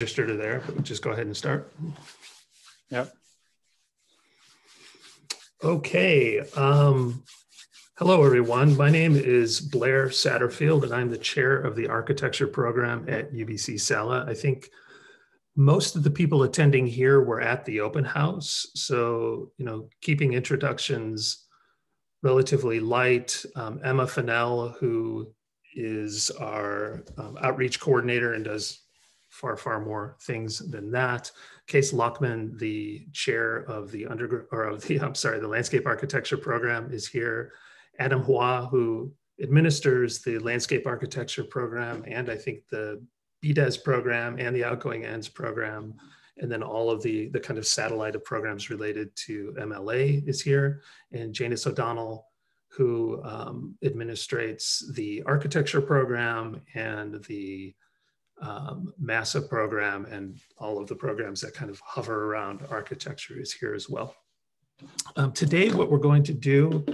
register to there, but we'll just go ahead and start. Yep. Okay. Hello, everyone. My name is Blair Satterfield, and I'm the chair of the architecture program at UBC Sala. I think most of the people attending here were at the open house. So, keeping introductions relatively light. Emma Fennell, who is our outreach coordinator and does far more things than that. Case Lockman, the chair of the landscape architecture program, is here. Adam Hua, who administers the landscape architecture program and I think the BDES program and the outgoing ends program, and then all of the kind of satellite of programs related to MLA is here. And Janice O'Donnell, who administrates the architecture program and the MASA program and all of the programs that kind of hover around architecture is here as well. Today, what we're going to do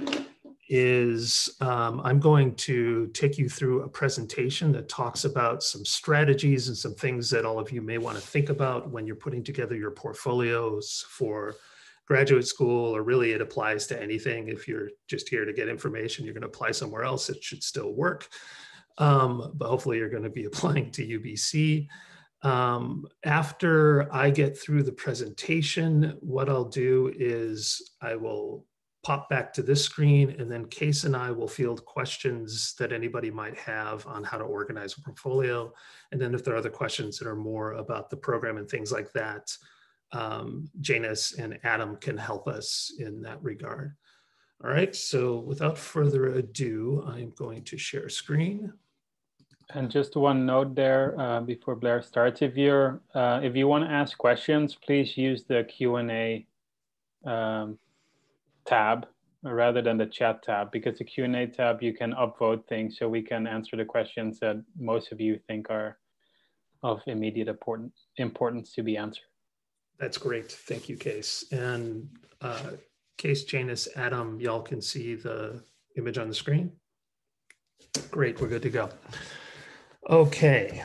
is I'm going to take you through a presentation that talks about some strategies and some things that all of you may want to think about when you're putting together your portfolios for graduate school, or really it applies to anything. If you're just here to get information, you're going to apply somewhere else, it should still work. But hopefully you're going to be applying to UBC. After I get through the presentation, what I'll do is I will pop back to this screen, and then Case and I will field questions that anybody might have on how to organize a portfolio. And then if there are other questions that are more about the program and things like that, Janice and Adam can help us in that regard. All right, so without further ado, I'm going to share screen. And just one note there before Blair starts, if you want to ask questions, please use the Q&A tab rather than the chat tab, because the Q&A tab, you can upvote things so we can answer the questions that most of you think are of immediate importance to be answered. That's great. Thank you, Case. And Case, Janice, Adam, y'all can see the image on the screen? Great, we're good to go. Okay,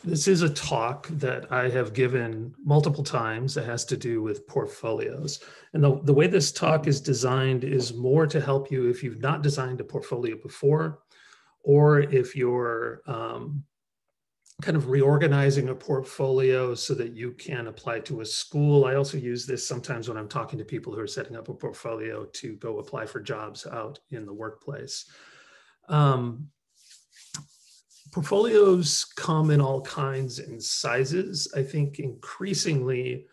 this is a talk that I have given multiple times that has to do with portfolios. And the way this talk is designed is more to help you if you've not designed a portfolio before, or if you're kind of reorganizing a portfolio so that you can apply to a school. I also use this sometimes when I'm talking to people who are setting up a portfolio to go apply for jobs out in the workplace. Portfolios come in all kinds and sizes. I think increasingly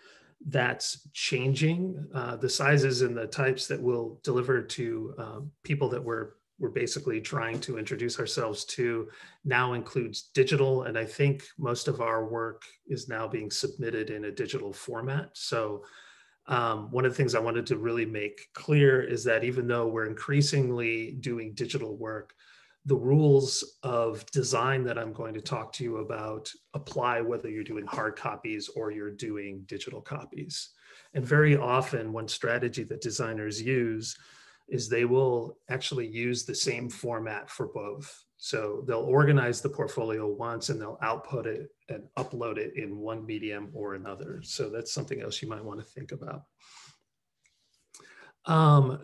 that's changing. The sizes and the types that we'll deliver to people that we're basically trying to introduce ourselves to now includes digital. And I think most of our work is now being submitted in a digital format. So one of the things I wanted to really make clear is that even though we're increasingly doing digital work, the rules of design that I'm going to talk to you about apply whether you're doing hard copies or you're doing digital copies. And very often one strategy that designers use is they will actually use the same format for both. So they'll organize the portfolio once and they'll output it and upload it in one medium or another. So that's something else you might want to think about.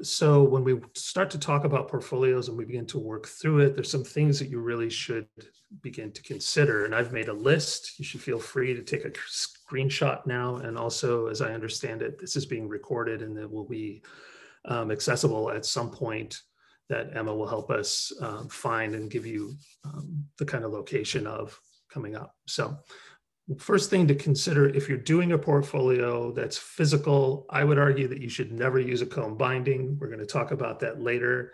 So when we start to talk about portfolios and we begin to work through it, there's some things that you really should begin to consider. And I've made a list. You should feel free to take a screenshot now. And also, as I understand it, this is being recorded and it will be accessible at some point that Emma will help us find and give you the kind of location of coming up. So first thing to consider, if you're doing a portfolio that's physical, I would argue that you should never use a comb binding. We're going to talk about that later.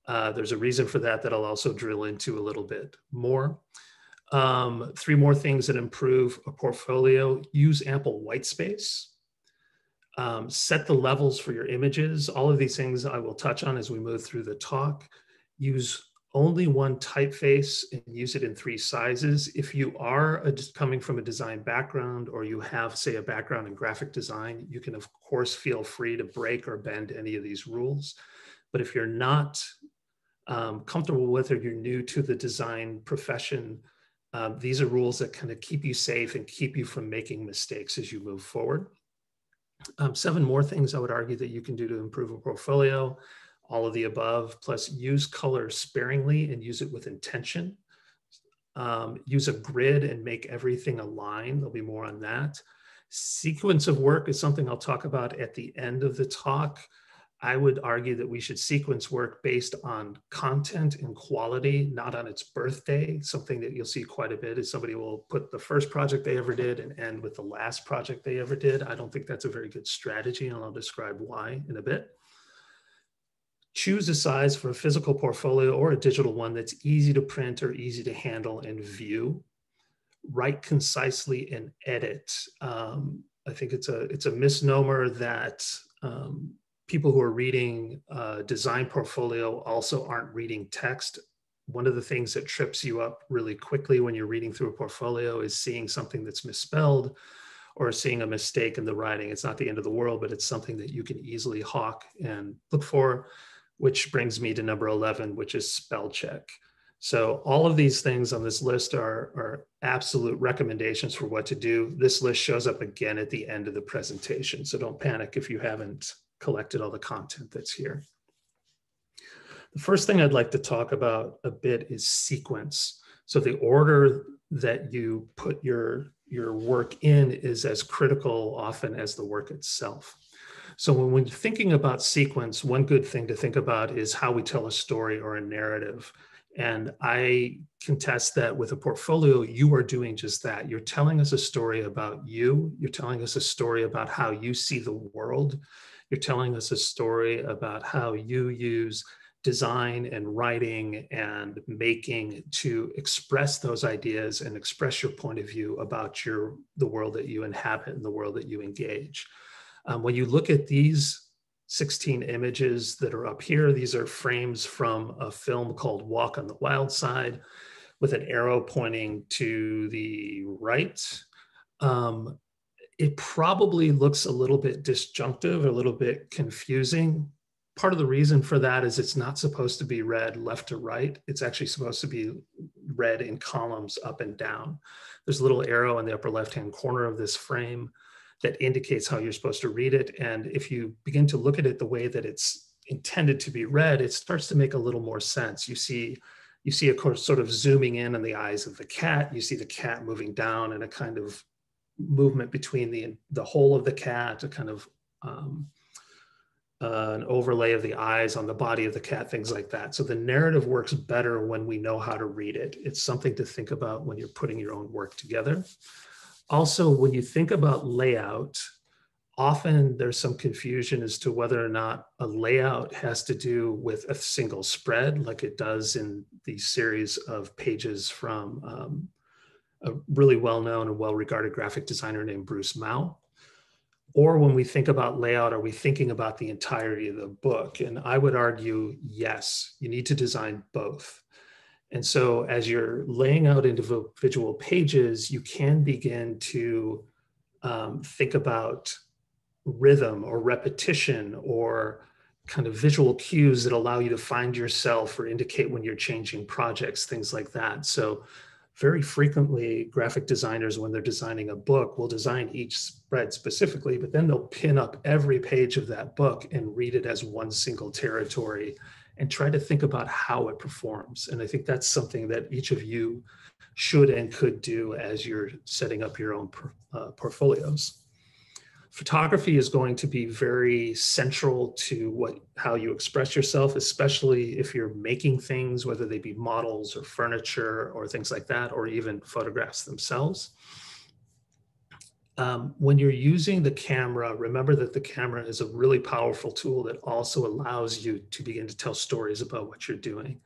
There's a reason for that I'll also drill into a little bit more. Three more things that improve a portfolio: use ample white space. Set the levels for your images. All of these things I will touch on as we move through the talk. Use only one typeface and use it in 3 sizes. If you are coming from a design background or you have, say, a background in graphic design, you can, of course, feel free to break or bend any of these rules. But if you're not comfortable with or you're new to the design profession, These are rules that kind of keep you safe and keep you from making mistakes as you move forward. 7 more things I would argue that you can do to improve a portfolio. All of the above, plus use color sparingly and use it with intention. Use a grid and make everything align. There'll be more on that. Sequence of work is something I'll talk about at the end of the talk. I would argue that we should sequence work based on content and quality, not on its birthday. Something that you'll see quite a bit is somebody will put the first project they ever did and end with the last project they ever did. I don't think that's a very good strategy, and I'll describe why in a bit. Choose a size for a physical portfolio or a digital one that's easy to print or easy to handle and view. Write concisely and edit. I think it's a misnomer that people who are reading design portfolio also aren't reading text. One of the things that trips you up really quickly when you're reading through a portfolio is seeing something that's misspelled or seeing a mistake in the writing. It's not the end of the world, but it's something that you can easily hawk and look for, which brings me to number 11, which is spell check. So all of these things on this list are absolute recommendations for what to do. This list shows up again at the end of the presentation, so don't panic if you haven't collected all the content that's here. The first thing I'd like to talk about a bit is sequence. So the order that you put your work in is as critical often as the work itself. So when you're thinking about sequence, one good thing to think about is how we tell a story or a narrative. And I contest that with a portfolio, you are doing just that. You're telling us a story about you. You're telling us a story about how you see the world. You're telling us a story about how you use design and writing and making to express those ideas and express your point of view about the world that you inhabit and the world that you engage. When you look at these 16 images that are up here, these are frames from a film called Walk on the Wild Side with an arrow pointing to the right. It probably looks a little bit disjunctive, a little bit confusing. Part of the reason for that is it's not supposed to be read left to right. It's actually supposed to be read in columns up and down. There's a little arrow in the upper left-hand corner of this frame that indicates how you're supposed to read it. And if you begin to look at it the way that it's intended to be read, it starts to make a little more sense. You see of course, sort of zooming in on the eyes of the cat. You see the cat moving down and a kind of movement between the whole of the cat, a kind of an overlay of the eyes on the body of the cat, things like that. So the narrative works better when we know how to read it. It's something to think about when you're putting your own work together. Also, when you think about layout, often there's some confusion as to whether or not a layout has to do with a single spread, like it does in the series of pages from a really well-known and well-regarded graphic designer named Bruce Mau. Or when we think about layout, are we thinking about the entirety of the book? And I would argue, yes, you need to design both. And so as you're laying out individual pages, you can begin to think about rhythm or repetition or kind of visual cues that allow you to find yourself or indicate when you're changing projects, things like that. So very frequently, graphic designers, when they're designing a book, will design each spread specifically, but then they'll pin up every page of that book and read it as one single territory and try to think about how it performs. And I think that's something that each of you should and could do as you're setting up your own portfolios. Photography is going to be very central to how you express yourself, especially if you're making things, whether they be models or furniture or things like that, or even photographs themselves. When you're using the camera, remember that the camera is a really powerful tool that also allows you to begin to tell stories about what you're doing.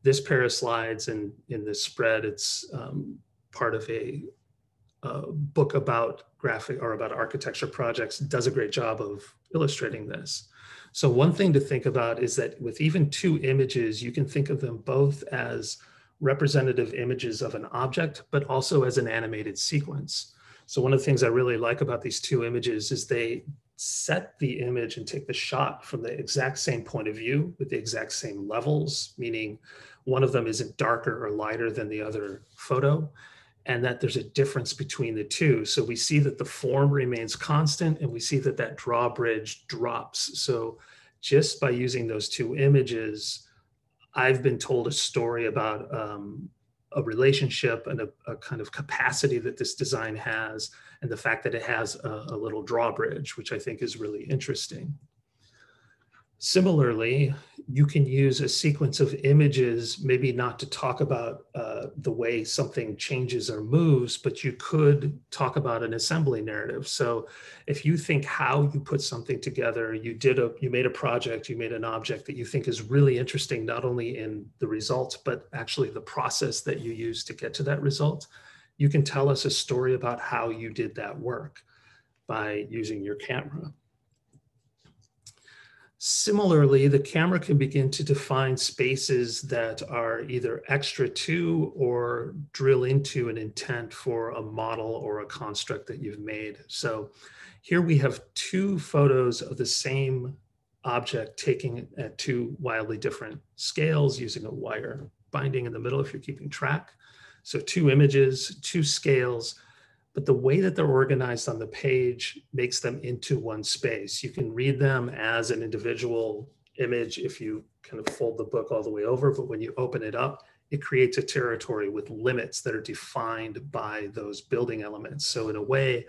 This pair of slides in this spread, it's part of a book about graphic or about architecture projects, does a great job of illustrating this. So one thing to think about is that with even 2 images, you can think of them both as representative images of an object, but also as an animated sequence. So one of the things I really like about these 2 images is they set the image and take the shot from the exact same point of view with the exact same levels, meaning one of them isn't darker or lighter than the other photo, and that there's a difference between the two. So we see that the form remains constant, and we see that that drawbridge drops. So just by using those two images, I've been told a story about a relationship and a kind of capacity that this design has, and the fact that it has a little drawbridge, which I think is really interesting. Similarly, you can use a sequence of images, maybe not to talk about the way something changes or moves, but you could talk about an assembly narrative. So if you think how you put something together, you made a project, you made an object that you think is really interesting, not only in the result, but actually the process that you use to get to that result, you can tell us a story about how you did that work by using your camera. Similarly, the camera can begin to define spaces that are either extra to or drill into an intent for a model or a construct that you've made. So here we have two photos of the same object taken at two wildly different scales using a wire binding in the middle if you're keeping track. So two images, two scales, but the way that they're organized on the page makes them into one space. You can read them as an individual image if you kind of fold the book all the way over, but when you open it up, it creates a territory with limits that are defined by those building elements. So in a way,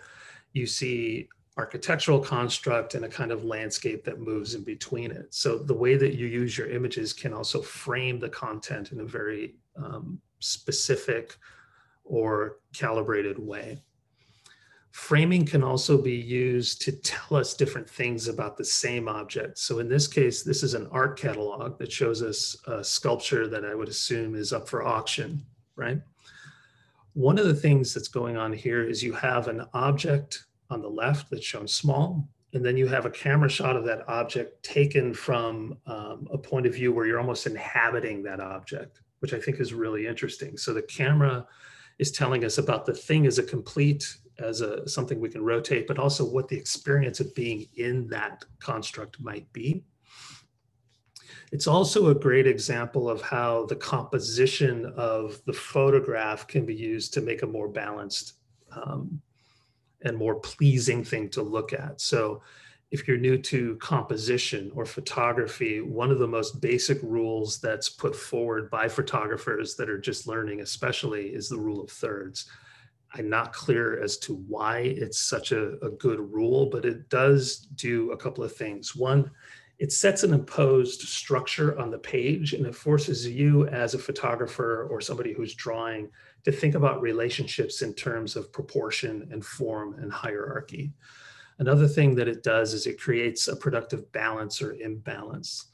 you see architectural construct and a kind of landscape that moves in between it. So the way that you use your images can also frame the content in a very specific or calibrated way. Framing can also be used to tell us different things about the same object. So in this case, this is an art catalog that shows us a sculpture that I would assume is up for auction, right? One of the things that's going on here is you have an object on the left that's shown small, and then you have a camera shot of that object taken from a point of view where you're almost inhabiting that object, which I think is really interesting. So the camera is telling us about the thing as a complete, as something we can rotate, but also what the experience of being in that construct might be. It's also a great example of how the composition of the photograph can be used to make a more balanced and more pleasing thing to look at. So if you're new to composition or photography, one of the most basic rules that's put forward by photographers that are just learning especially is the rule of thirds. I'm not clear as to why it's such a good rule, but it does do a couple of things. One, it sets an imposed structure on the page, and it forces you as a photographer or somebody who's drawing to think about relationships in terms of proportion and form and hierarchy. Another thing that it does is it creates a productive balance or imbalance.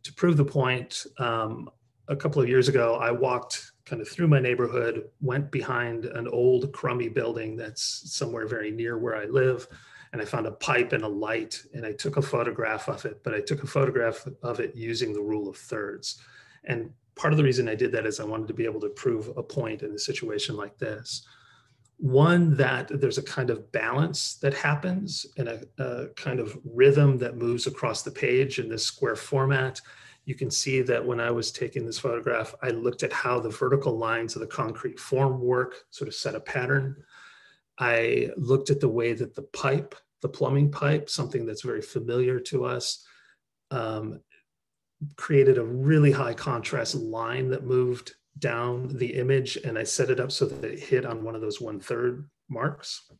To prove the point, a couple of years ago, I walked kind of through my neighborhood, went behind an old crummy building that's somewhere very near where I live, and I found a pipe and a light, and I took a photograph of it, but I took a photograph of it using the rule of thirds. And part of the reason I did that is I wanted to be able to prove a point in a situation like this. One, that there's a kind of balance that happens and a kind of rhythm that moves across the page in this square format. You can see that when I was taking this photograph, I looked at how the vertical lines of the concrete form work, sort of set a pattern. I looked at the way that the pipe, the plumbing pipe, something that's very familiar to us, created a really high contrast line that moved down the image, and I set it up so that it hit on one of those 1/3 marks.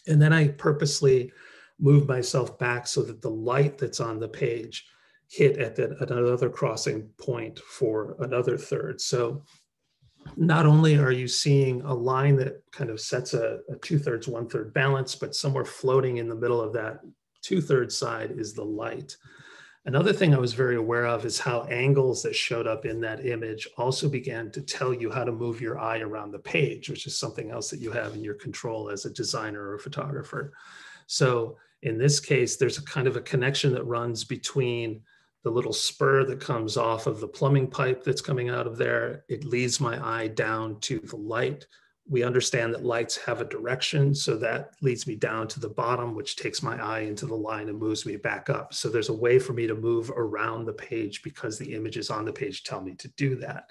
And then I purposely moved myself back so that the light that's on the page hit at another crossing point for another third. So not only are you seeing a line that kind of sets a 2/3, 1/3 balance, but somewhere floating in the middle of that 2/3 side is the light. Another thing I was very aware of is how angles that showed up in that image also began to tell you how to move your eye around the page, which is something else that you have in your control as a designer or a photographer. So in this case, there's a kind of a connection that runs between the little spur that comes off of the plumbing pipe that's coming out of there. It leads my eye down to the light, We understand that lights have a direction, so that leads me down to the bottom, which takes my eye into the line and moves me back up. So there's a way for me to move around the page because the images on the page tell me to do that.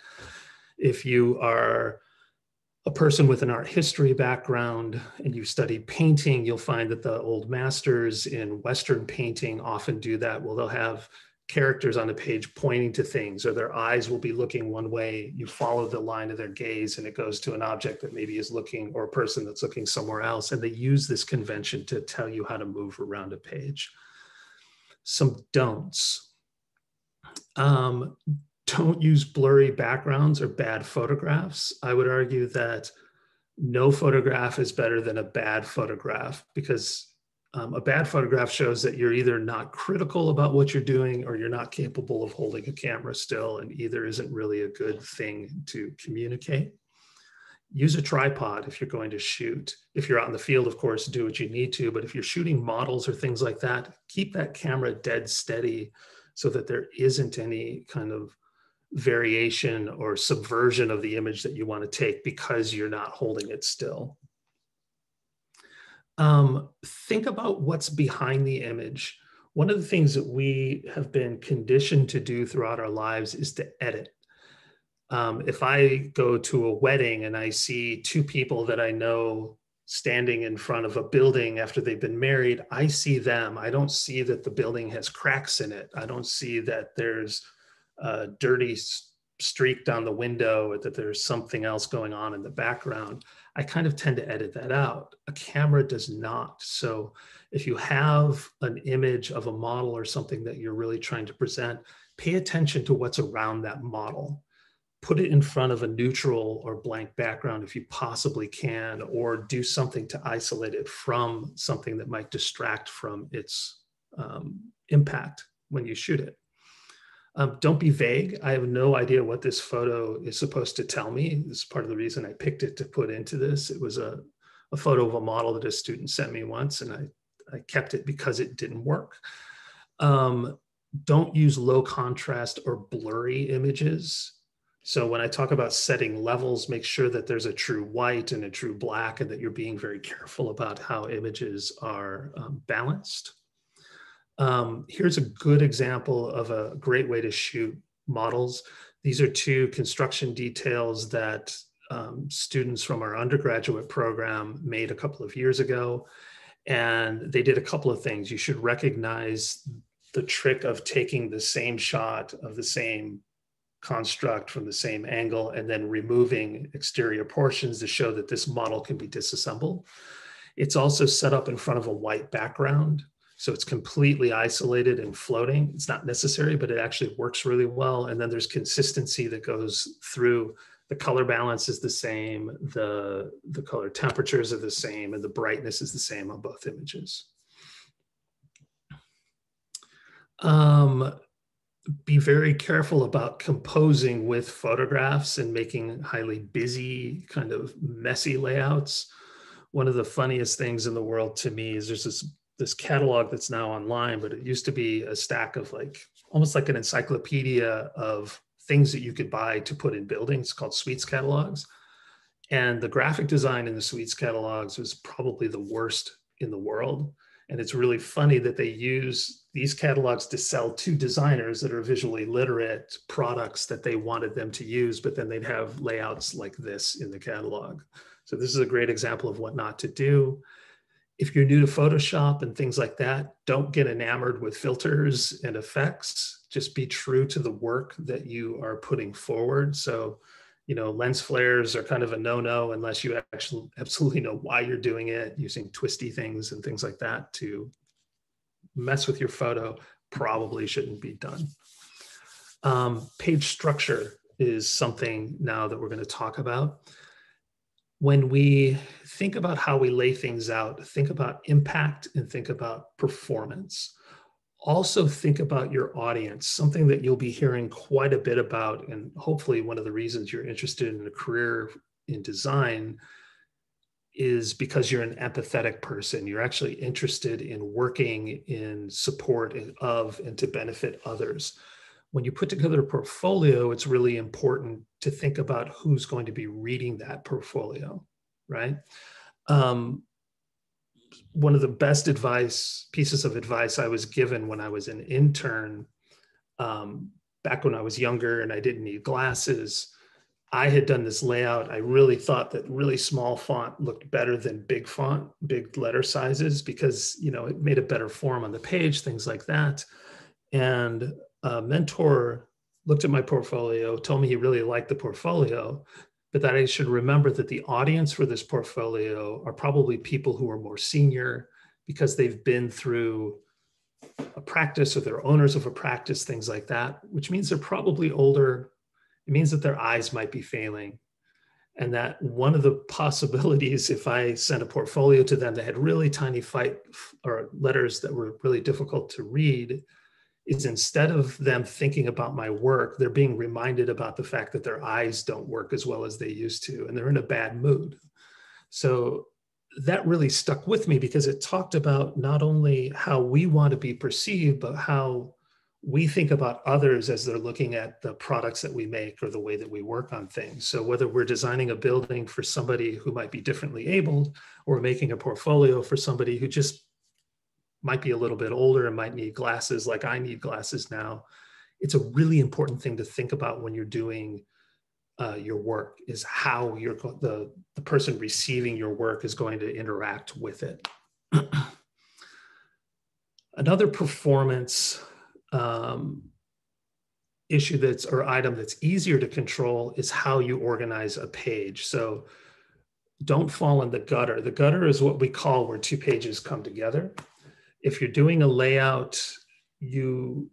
If you are a person with an art history background and you study painting, you'll find that the old masters in Western painting often do that. Well, they'll have characters on the page pointing to things, or their eyes will be looking one way. You follow the line of their gaze and it goes to an object that maybe is looking, or a person that's looking somewhere else. And they use this convention to tell you how to move around a page. Some don'ts. Don't use blurry backgrounds or bad photographs. I would argue that no photograph is better than a bad photograph, because a bad photograph shows that you're either not critical about what you're doing or you're not capable of holding a camera still, and either isn't really a good thing to communicate. Use a tripod if you're going to shoot. If you're out in the field, of course, do what you need to, but if you're shooting models or things like that, keep that camera dead steady so that there isn't any kind of variation or subversion of the image that you want to take because you're not holding it still. Think about what's behind the image. One of the things that we have been conditioned to do throughout our lives is to edit. If I go to a wedding and I see two people that I know standing in front of a building after they've been married, I see them. I don't see that the building has cracks in it. I don't see that there's a dirty streak down the window, or that there's something else going on in the background. I kind of tend to edit that out. A camera does not. So if you have an image of a model or something that you're really trying to present, pay attention to what's around that model. Put it in front of a neutral or blank background if you possibly can, or do something to isolate it from something that might distract from its impact when you shoot it. Don't be vague. I have no idea what this photo is supposed to tell me. This is part of the reason I picked it to put into this. It was a photo of a model that a student sent me once, and I kept it because it didn't work. Don't use low contrast or blurry images. So when I talk about setting levels, make sure that there's a true white and a true black, and that you're being very careful about how images are balanced. Here's a good example of a great way to shoot models. These are two construction details that students from our undergraduate program made a couple of years ago. And they did a couple of things. You should recognize the trick of taking the same shot of the same construct from the same angle and then removing exterior portions to show that this model can be disassembled. It's also set up in front of a white background. So it's completely isolated and floating. It's not necessary, but it actually works really well. And then there's consistency that goes through. The color balance is the same, the color temperatures are the same, and the brightness is the same on both images. Be very careful about composing with photographs and making highly busy, kind of messy layouts. One of the funniest things in the world to me is there's this catalog that's now online, but it used to be a stack of almost like an encyclopedia of things that you could buy to put in buildings called suites catalogs. And the graphic design in the suites catalogs was probably the worst in the world. And it's really funny that they use these catalogs to sell to designers that are visually literate products that they wanted them to use, but then they'd have layouts like this in the catalog. So this is a great example of what not to do. If you're new to Photoshop and things like that, don't get enamored with filters and effects. Just be true to the work that you are putting forward. So, lens flares are kind of a no-no unless you actually absolutely know why you're doing it. Using twisty things and things like that to mess with your photo probably shouldn't be done. Page structure is something now that we're going to talk about. When we think about how we lay things out, think about impact and think about performance. Also think about your audience, something that you'll be hearing quite a bit about, and hopefully one of the reasons you're interested in a career in design is because you're an empathetic person. You're actually interested in working in support of and to benefit others. When you put together a portfolio, it's really important to think about who's going to be reading that portfolio. right? One of the best pieces of advice I was given when I was an intern, back when I was younger and I didn't need glasses, I had done this layout. I really thought that really small font looked better than big font, big letter sizes, because, you know, it made a better form on the page, things like that. And a mentor looked at my portfolio, told me he really liked the portfolio, but that I should remember that the audience for this portfolio are probably people who are more senior because they've been through a practice or they're owners of a practice, things like that, which means they're probably older. It means that their eyes might be failing. And that one of the possibilities, if I sent a portfolio to them that had really tiny or letters that were really difficult to read, is instead of them thinking about my work, they're being reminded about the fact that their eyes don't work as well as they used to, and they're in a bad mood. So that really stuck with me because it talked about not only how we want to be perceived, but how we think about others as they're looking at the products that we make or the way that we work on things. So whether we're designing a building for somebody who might be differently abled, or making a portfolio for somebody who just might be a little bit older and might need glasses like I need glasses now, it's a really important thing to think about when you're doing your work, is how the person receiving your work is going to interact with it. Another performance issue or item that's easier to control is how you organize a page. So don't fall in the gutter. The gutter is what we call where two pages come together. If you're doing a layout, you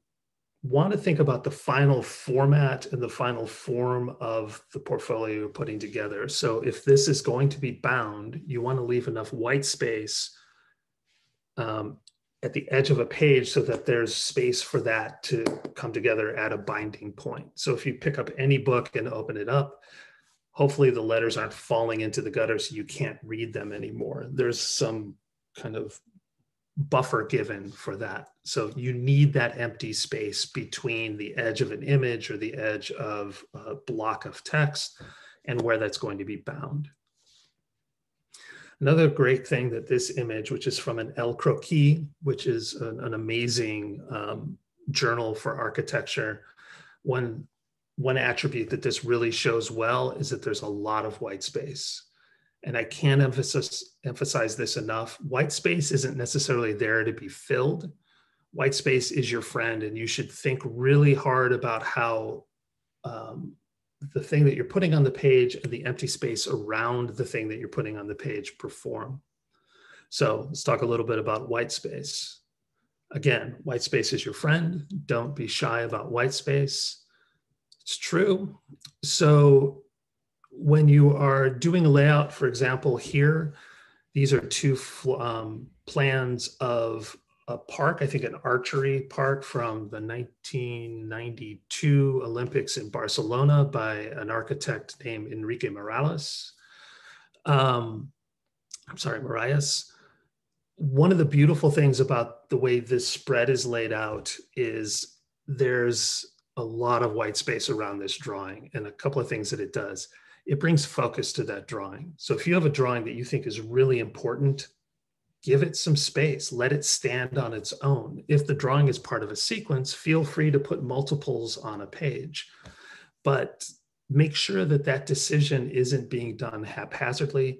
want to think about the final format and the final form of the portfolio you're putting together. So if this is going to be bound, you want to leave enough white space at the edge of a page so that there's space for that to come together at a binding point. So if you pick up any book and open it up, hopefully the letters aren't falling into the gutter so you can't read them anymore. There's some kind of buffer given for that. So you need that empty space between the edge of an image or the edge of a block of text and where that's going to be bound. Another great thing that this image, which is from an El Croquis, which is an amazing journal for architecture, one attribute that this really shows well is that there's a lot of white space. And I can't emphasize this enough. White space isn't necessarily there to be filled. White space is your friend, and you should think really hard about how the thing that you're putting on the page and the empty space around the thing that you're putting on the page perform. So let's talk a little bit about white space. Again, white space is your friend. Don't be shy about white space. It's true. So when you are doing a layout, for example, here, these are two plans of a park, I think an archery park from the 1992 Olympics in Barcelona by an architect named Enrique Morales. Marias. One of the beautiful things about the way this spread is laid out is there's a lot of white space around this drawing, and a couple of things that it does. It brings focus to that drawing. So if you have a drawing that you think is really important, give it some space, let it stand on its own. If the drawing is part of a sequence, feel free to put multiples on a page, but make sure that that decision isn't being done haphazardly.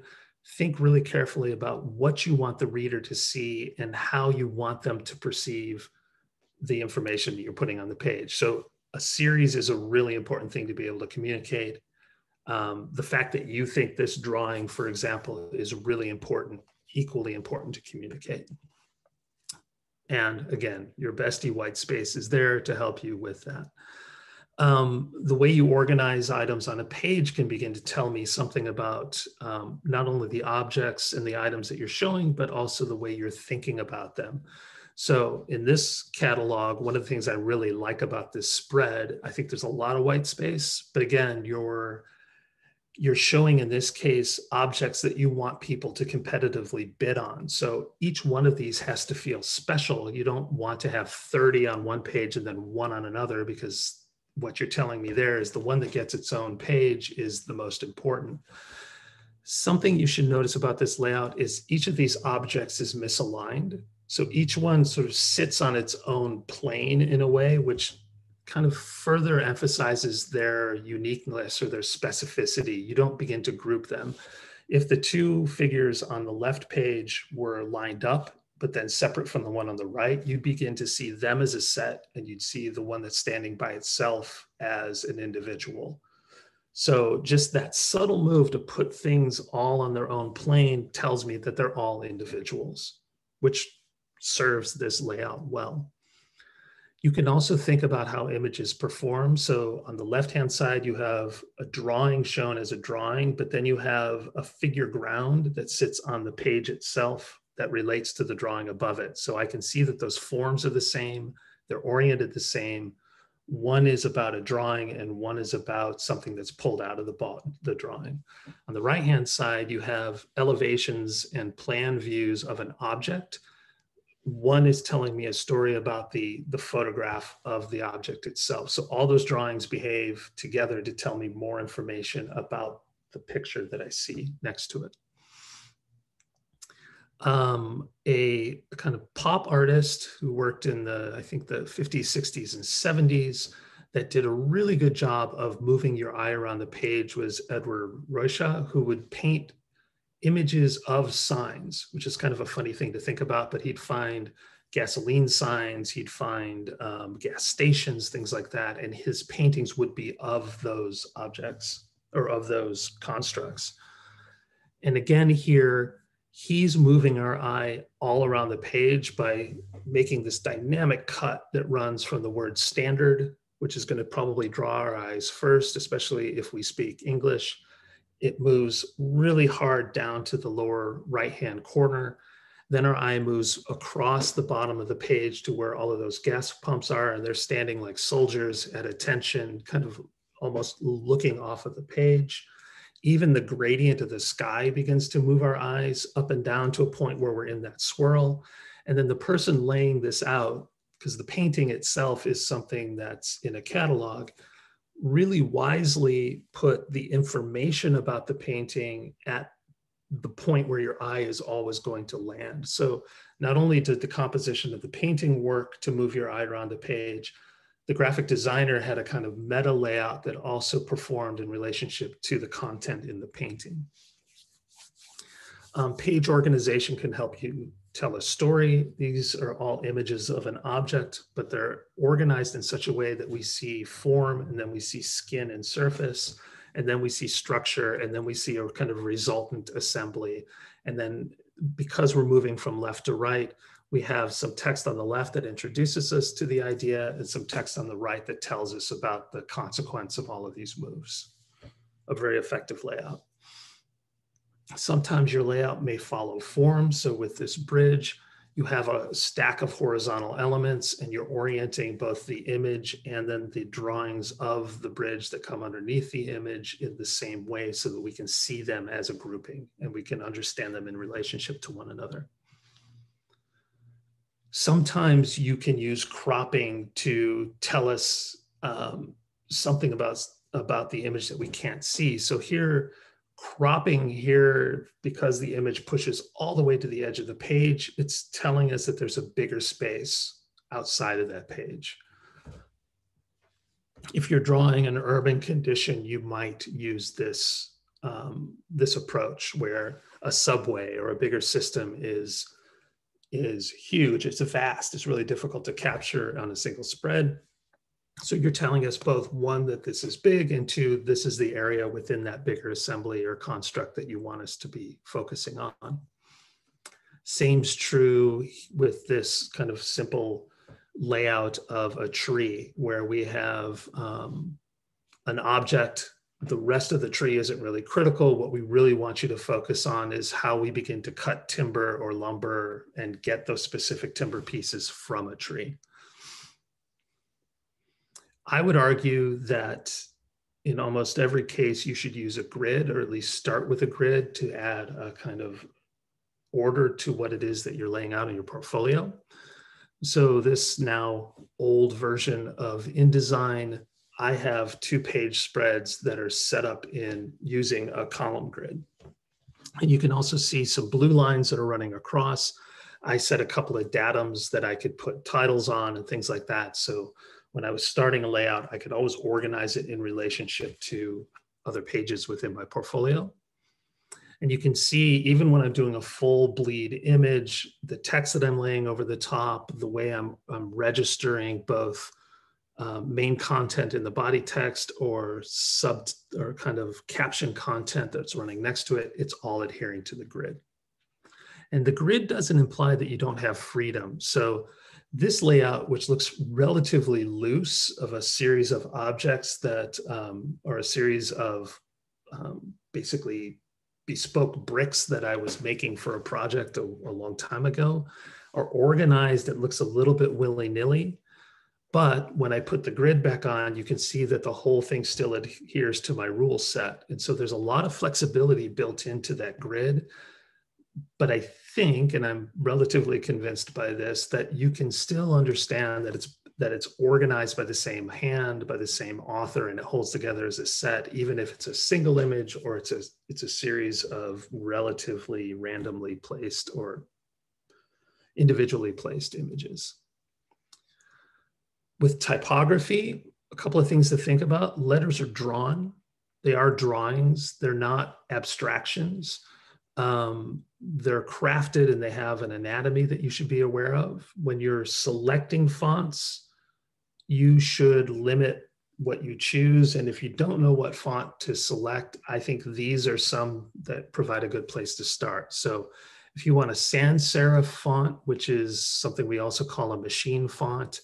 Think really carefully about what you want the reader to see and how you want them to perceive the information that you're putting on the page. So a series is a really important thing to be able to communicate. The fact that you think this drawing, for example, is really important, equally important to communicate. And again, your bestie white space is there to help you with that. The way you organize items on a page can begin to tell me something about not only the objects and the items that you're showing, but also the way you're thinking about them. So in this catalog, one of the things I really like about this spread, I think there's a lot of white space, but again, you're showing in this case objects that you want people to competitively bid on. So each one of these has to feel special. You don't want to have 30 on one page and then one on another, because what you're telling me there is the one that gets its own page is the most important. Something you should notice about this layout is each of these objects is misaligned. So each one sort of sits on its own plane in a way, which kind of further emphasizes their uniqueness or their specificity. You don't begin to group them. If the two figures on the left page were lined up, but then separate from the one on the right, you'd begin to see them as a set, and you'd see the one that's standing by itself as an individual. So just that subtle move to put things all on their own plane tells me that they're all individuals, which serves this layout well. You can also think about how images perform. So on the left-hand side, you have a drawing shown as a drawing, but then you have a figure ground that sits on the page itself that relates to the drawing above it. So I can see that those forms are the same, they're oriented the same. One is about a drawing and one is about something that's pulled out of the drawing. On the right-hand side, you have elevations and plan views of an object. One is telling me a story about the photograph of the object itself. So all those drawings behave together to tell me more information about the picture that I see next to it. A kind of pop artist who worked in I think the 50s, 60s, and 70s that did a really good job of moving your eye around the page was Edward Roysha, who would paint images of signs, which is kind of a funny thing to think about, but he'd find gasoline signs, he'd find gas stations, things like that, and his paintings would be of those objects or of those constructs. And again here, he's moving our eye all around the page by making this dynamic cut that runs from the word standard, which is going to probably draw our eyes first, especially if we speak English. It moves really hard down to the lower right-hand corner. Then our eye moves across the bottom of the page to where all of those gas pumps are, and they're standing like soldiers at attention, kind of almost looking off of the page. Even the gradient of the sky begins to move our eyes up and down to a point where we're in that swirl. And then the person laying this out, because the painting itself is something that's in a catalog, really wisely put the information about the painting at the point where your eye is always going to land. So not only did the composition of the painting work to move your eye around the page, the graphic designer had a kind of meta layout that also performed in relationship to the content in the painting. Page organization can help you tell a story. These are all images of an object, but they're organized in such a way that we see form, and then we see skin and surface, and then we see structure, and then we see a kind of resultant assembly. And then because we're moving from left to right, we have some text on the left that introduces us to the idea and some text on the right that tells us about the consequence of all of these moves. A very effective layout. Sometimes your layout may follow form. So with this bridge, you have a stack of horizontal elements and you're orienting both the image and then the drawings of the bridge that come underneath the image in the same way so that we can see them as a grouping and we can understand them in relationship to one another. Sometimes you can use cropping to tell us something about the image that we can't see. So here, cropping here, because the image pushes all the way to the edge of the page, it's telling us that there's a bigger space outside of that page. If you're drawing an urban condition, you might use this, this approach where a subway or a bigger system is huge, it's vast, it's really difficult to capture on a single spread. So you're telling us both, one, that this is big, and two, this is the area within that bigger assembly or construct that you want us to be focusing on. Same's true with this kind of simple layout of a tree where we have an object. The rest of the tree isn't really critical. What we really want you to focus on is how we begin to cut timber or lumber and get those specific timber pieces from a tree. I would argue that in almost every case, you should use a grid, or at least start with a grid to add a kind of order to what it is that you're laying out in your portfolio. So this now old version of InDesign, I have 2-page spreads that are set up in using a column grid. And you can also see some blue lines that are running across. I set a couple of datums that I could put titles on and things like that. So when I was starting a layout, I could always organize it in relationship to other pages within my portfolio. And you can see, even when I'm doing a full bleed image, the text that I'm laying over the top, the way I'm registering both main content in the body text or kind of caption content that's running next to it, it's all adhering to the grid. And the grid doesn't imply that you don't have freedom. So this layout, which looks relatively loose, of a series of objects that are a series of basically bespoke bricks that I was making for a project a long time ago, are organized. It looks a little bit willy-nilly. But when I put the grid back on, you can see that the whole thing still adheres to my rule set. And so there's a lot of flexibility built into that grid. But I think, and I'm relatively convinced by this, that you can still understand that it's organized by the same hand, by the same author, and it holds together as a set, even if it's a single image or it's a series of relatively randomly placed or individually placed images. With typography, a couple of things to think about. Letters are drawn. They are drawings. They're not abstractions. They're crafted and they have an anatomy that you should be aware of. When you're selecting fonts, you should limit what you choose. And if you don't know what font to select, I think these are some that provide a good place to start. So if you want a sans serif font, which is something we also call a machine font,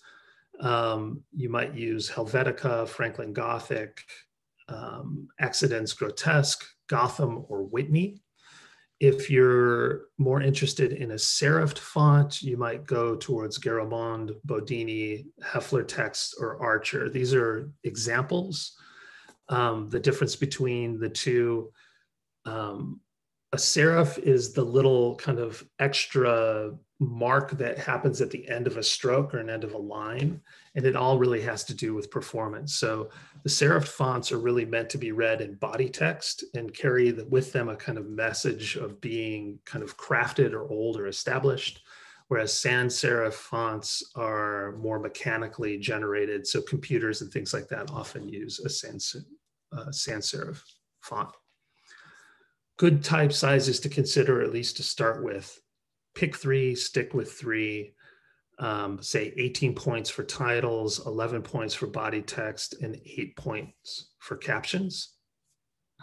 you might use Helvetica, Franklin Gothic, Accidents Grotesque, Gotham, or Whitney. If you're more interested in a serifed font, you might go towards Garamond, Bodini, Heffler Text, or Archer. These are examples. The difference between the two, a serif is the little kind of extra mark that happens at the end of a stroke or an end of a line, and it all really has to do with performance. So the serif fonts are really meant to be read in body text and carry with them a kind of message of being kind of crafted or old or established, whereas sans serif fonts are more mechanically generated. So computers and things like that often use a sans serif font. Good type sizes to consider, at least to start with. Pick 3, stick with 3, say 18 points for titles, 11 points for body text, and 8 points for captions.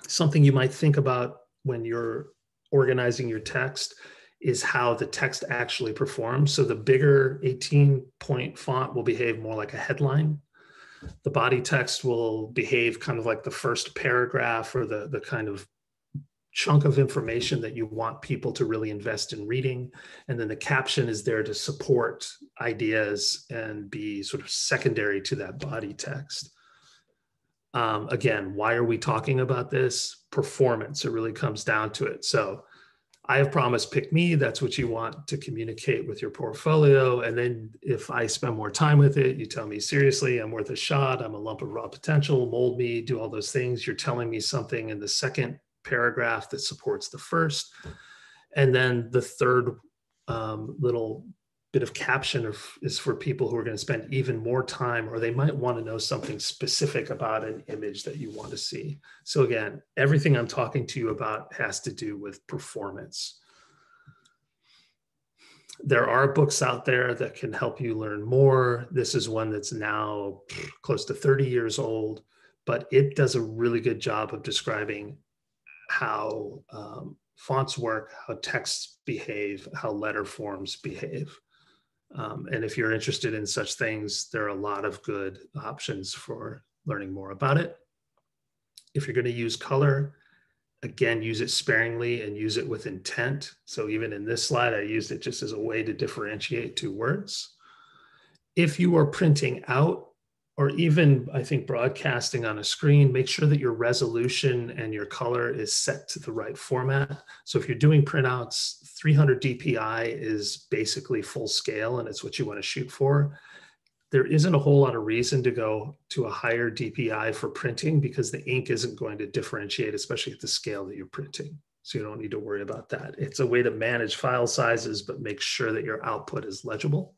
Something you might think about when you're organizing your text is how the text actually performs. So the bigger 18-point font will behave more like a headline. The body text will behave kind of like the first paragraph or the kind of chunk of information that you want people to really invest in reading. And then the caption is there to support ideas and be sort of secondary to that body text. Again, why are we talking about this? Performance, it really comes down to it. So I have promised pick me, that's what you want to communicate with your portfolio. And then if I spend more time with it, you tell me seriously, I'm worth a shot, I'm a lump of raw potential, mold me, do all those things. You're telling me something in the second paragraph that supports the first. And then the third little bit of caption is for people who are going to spend even more time, or they might want to know something specific about an image that you want to see. So again, everything I'm talking to you about has to do with performance. There are books out there that can help you learn more. This is one that's now close to 30 years old, but it does a really good job of describing how fonts work, how texts behave, how letter forms behave. And if you're interested in such things, there are a lot of good options for learning more about it. If you're going to use color, again, use it sparingly and use it with intent. So even in this slide, I used it just as a way to differentiate two words. If you are printing out, or even, I think, broadcasting on a screen, make sure that your resolution and your color is set to the right format. So if you're doing printouts, 300 DPI is basically full scale, and it's what you want to shoot for. There isn't a whole lot of reason to go to a higher DPI for printing because the ink isn't going to differentiate, especially at the scale that you're printing. So you don't need to worry about that. It's a way to manage file sizes, but make sure that your output is legible.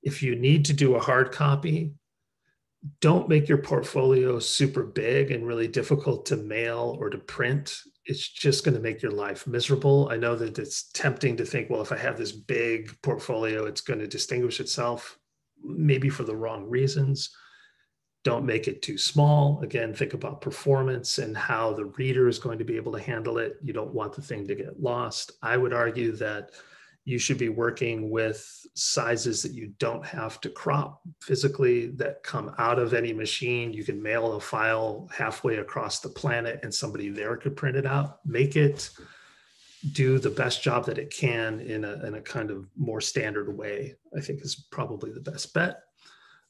If you need to do a hard copy, don't make your portfolio super big and really difficult to mail or to print. It's just going to make your life miserable. I know that it's tempting to think, well, if I have this big portfolio, it's going to distinguish itself, maybe for the wrong reasons. Don't make it too small. Again, think about performance and how the reader is going to be able to handle it. You don't want the thing to get lost. I would argue that you should be working with sizes that you don't have to crop physically, that come out of any machine. You can mail a file halfway across the planet and somebody there could print it out. Make it do the best job that it can in a kind of more standard way, I think is probably the best bet.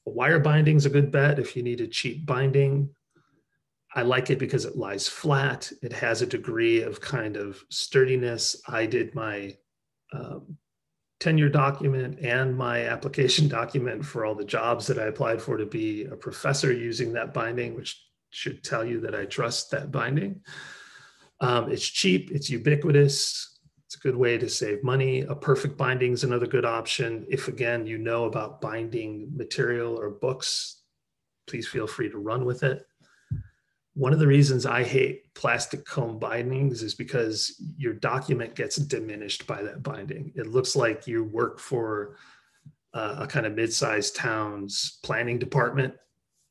A wire binding is a good bet if you need a cheap binding. I like it because it lies flat. It has a degree of kind of sturdiness. I did my tenure document and my application document for all the jobs that I applied for to be a professor using that binding, which should tell you that I trust that binding. It's cheap, it's ubiquitous, it's a good way to save money. A perfect binding is another good option. If again, you know about binding material or books, please feel free to run with it. One of the reasons I hate plastic comb bindings is because your document gets diminished by that binding. It looks like you work for a kind of mid-sized town's planning department,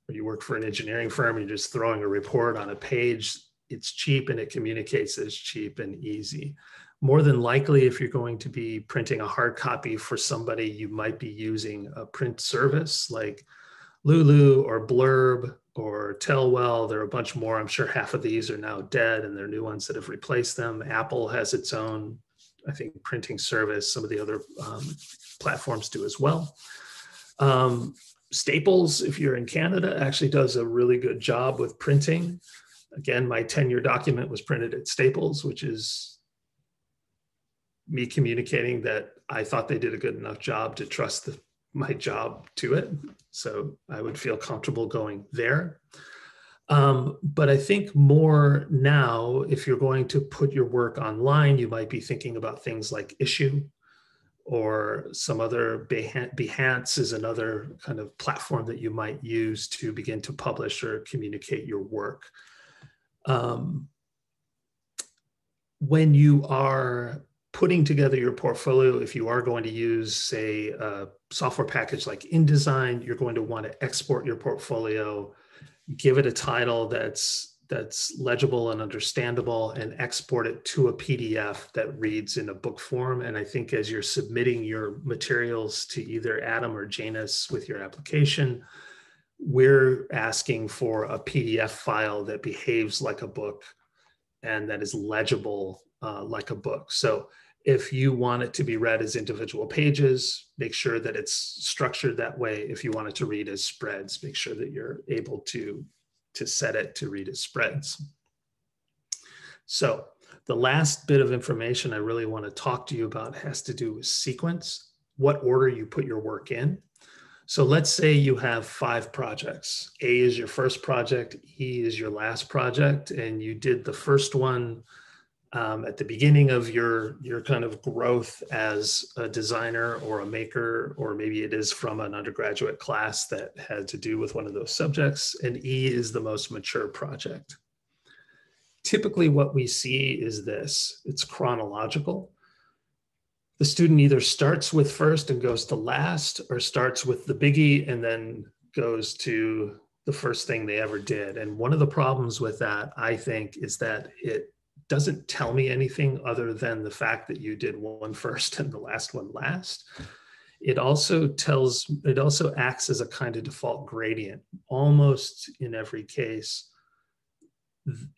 or you work for an engineering firm and you're just throwing a report on a page. It's cheap and it communicates as cheap and easy. More than likely, if you're going to be printing a hard copy for somebody, you might be using a print service like Lulu or Blurb or Tellwell. There are a bunch more. I'm sure half of these are now dead and there are new ones that have replaced them. Apple has its own, I think, printing service. Some of the other platforms do as well. Staples, if you're in Canada, actually does a really good job with printing. Again, my tenure document was printed at Staples, which is me communicating that I thought they did a good enough job to trust my job to it. So I would feel comfortable going there. But I think more now, if you're going to put your work online, you might be thinking about things like Issue or some other. Behance is another kind of platform that you might use to begin to publish or communicate your work. When you are putting together your portfolio, if you are going to use, say, a software package like InDesign, you're going to want to export your portfolio, give it a title that's legible and understandable, and export it to a PDF that reads in a book form. And I think as you're submitting your materials to either Adam or Janus with your application, we're asking for a PDF file that behaves like a book and that is legible like a book. So if you want it to be read as individual pages, make sure that it's structured that way. If you want it to read as spreads, make sure that you're able to set it to read as spreads. So the last bit of information I really want to talk to you about has to do with sequence, what order you put your work in. So let's say you have 5 projects. A is your first project, E is your last project, and you did the first one at the beginning of your kind of growth as a designer or a maker, or maybe it is from an undergraduate class that had to do with one of those subjects, and E is the most mature project. Typically what we see is this, it's chronological. The student either starts with first and goes to last, or starts with the biggie and then goes to the first thing they ever did. And one of the problems with that, I think, is that it doesn't tell me anything other than the fact that you did one first and the last one last. It also acts as a kind of default gradient. Almost in every case,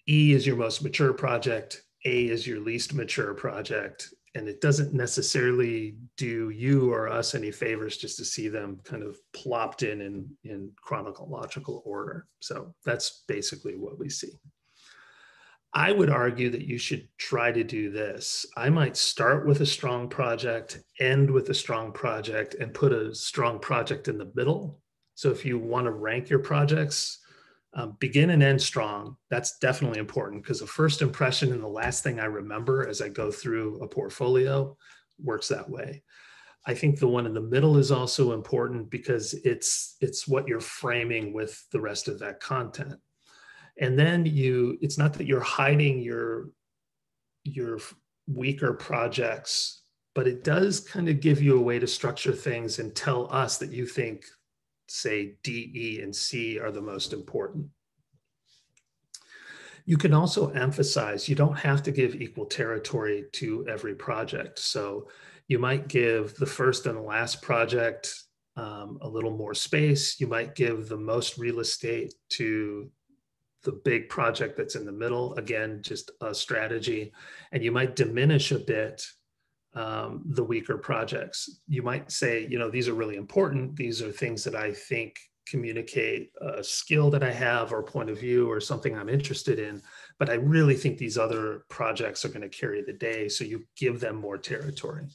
E is your most mature project, A is your least mature project, and it doesn't necessarily do you or us any favors just to see them kind of plopped in chronological order. So that's basically what we see. I would argue that you should try to do this. I might start with a strong project, end with a strong project, and put a strong project in the middle. So if you want to rank your projects, Begin and end strong. That's definitely important because the first impression and the last thing I remember as I go through a portfolio works that way. I think the one in the middle is also important because it's what you're framing with the rest of that content. And then it's not that you're hiding your weaker projects, but it does kind of give you a way to structure things and tell us that you think, say, D, E, and C are the most important. You can also emphasize, you don't have to give equal territory to every project. So you might give the first and the last project a little more space. You might give the most real estate to the big project that's in the middle, again, just a strategy. And you might diminish a bit the weaker projects. You might say, these are really important. These are things that I think communicate a skill that I have or point of view or something I'm interested in, but I really think these other projects are going to carry the day. So you give them more territory.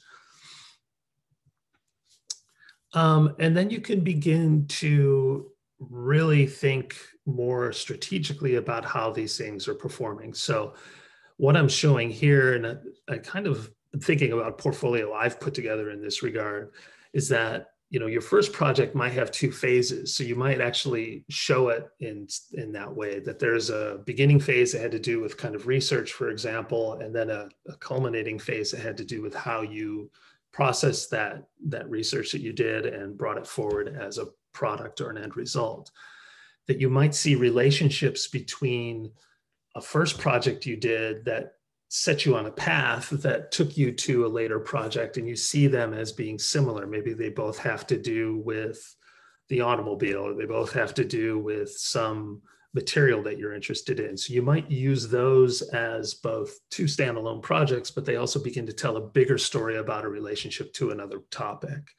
And then you can begin to really think more strategically about how these things are performing. So what I'm showing here, and I kind of thinking about portfolio I've put together in this regard, is that your first project might have two phases. So you might actually show it in that way, that there's a beginning phase that had to do with kind of research, for example, and then a culminating phase that had to do with how you process that research that you did and brought it forward as a product or an end result. That you might see relationships between a first project you did that set you on a path that took you to a later project, and you see them as being similar. Maybe they both have to do with the automobile, or they both have to do with some material that you're interested in. So you might use those as both two standalone projects, but they also begin to tell a bigger story about a relationship to another topic.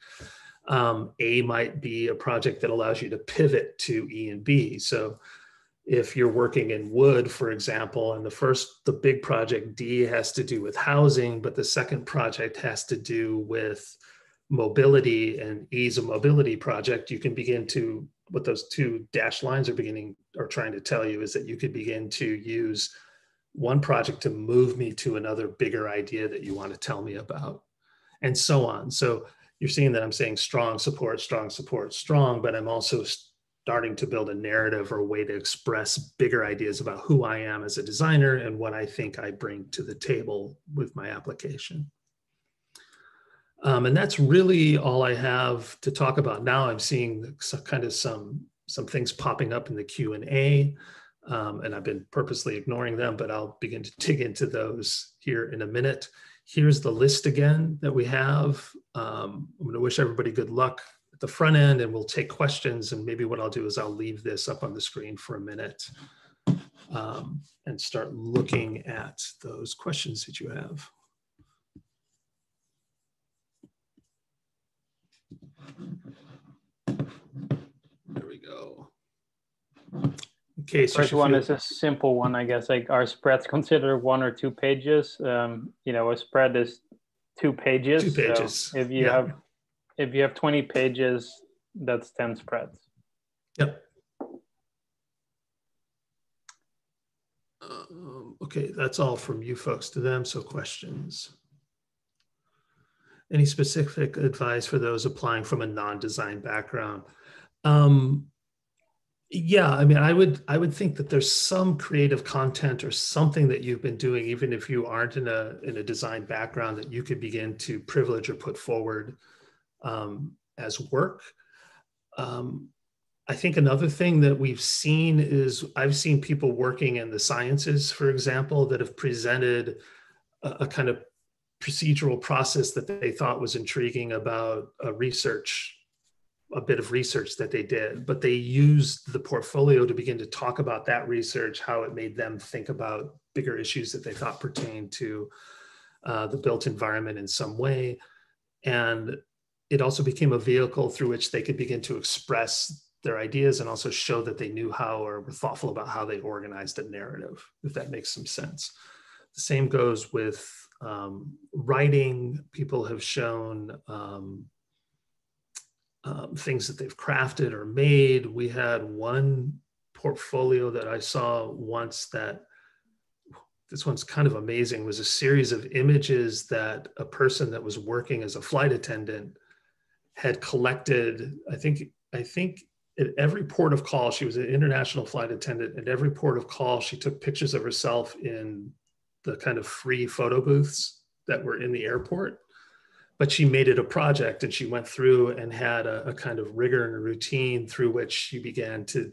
A might be a project that allows you to pivot to E and B. So if you're working in wood, for example, and the big project D has to do with housing, but the second project has to do with mobility, and E is a mobility project, you can begin to, what those two dashed lines are trying to tell you is that you could begin to use one project to move me to another bigger idea that you want to tell me about, and so on. So you're seeing that I'm saying strong, support, strong, but I'm also starting to build a narrative or a way to express bigger ideas about who I am as a designer and what I think I bring to the table with my application. And that's really all I have to talk about now. I'm seeing some things popping up in the Q&A, and I've been purposely ignoring them, but I'll begin to dig into those here in a minute. Here's the list again that we have. I'm going to wish everybody good luck at the front end, and we'll take questions. And maybe what I'll do is I'll leave this up on the screen for a minute and start looking at those questions that you have. There we go. Okay, so first one is a simple one, I guess. Like, are spreads considered 1 or 2 pages? A spread is 2 pages. 2 pages. So if you have 20 pages, that's 10 spreads. Yep. Okay, that's all from you folks to them. So questions. Any specific advice for those applying from a non-design background? Yeah, I mean, I would think that there's some creative content or something that you've been doing, even if you aren't in a design background, that you could begin to privilege or put forward as work. I think another thing that we've seen is I've seen people working in the sciences, for example, that have presented a kind of procedural process that they thought was intriguing about a bit of research that they did, but they used the portfolio to begin to talk about that research, how it made them think about bigger issues that they thought pertained to the built environment in some way. And it also became a vehicle through which they could begin to express their ideas and also show that they knew how or were thoughtful about how they organized a narrative, if that makes some sense. The same goes with writing. People have shown things that they've crafted or made. We had one portfolio that I saw once that this one's kind of amazing, was a series of images that a person that was working as a flight attendant had collected. I think at every port of call, she was an international flight attendant. At every port of call, she took pictures of herself in the kind of free photo booths that were in the airport. But she made it a project, and she went through and had a kind of rigor and a routine through which she began to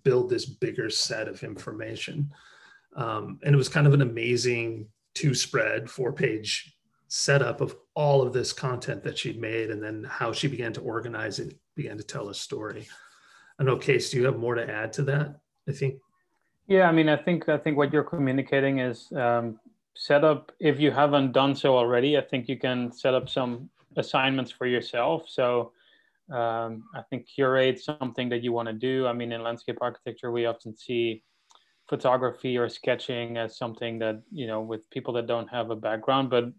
build this bigger set of information. And it was kind of an amazing 2-spread, 4-page setup of all of this content that she'd made, and then how she began to organize it, began to tell a story. I know, Case, do you have more to add to that? I think. Yeah, I mean, I think what you're communicating is set up, if you haven't done so already, I think you can set up some assignments for yourself. So I think curate something that you want to do. I mean, in landscape architecture, we often see photography or sketching as something that, you know, with people that don't have a background. But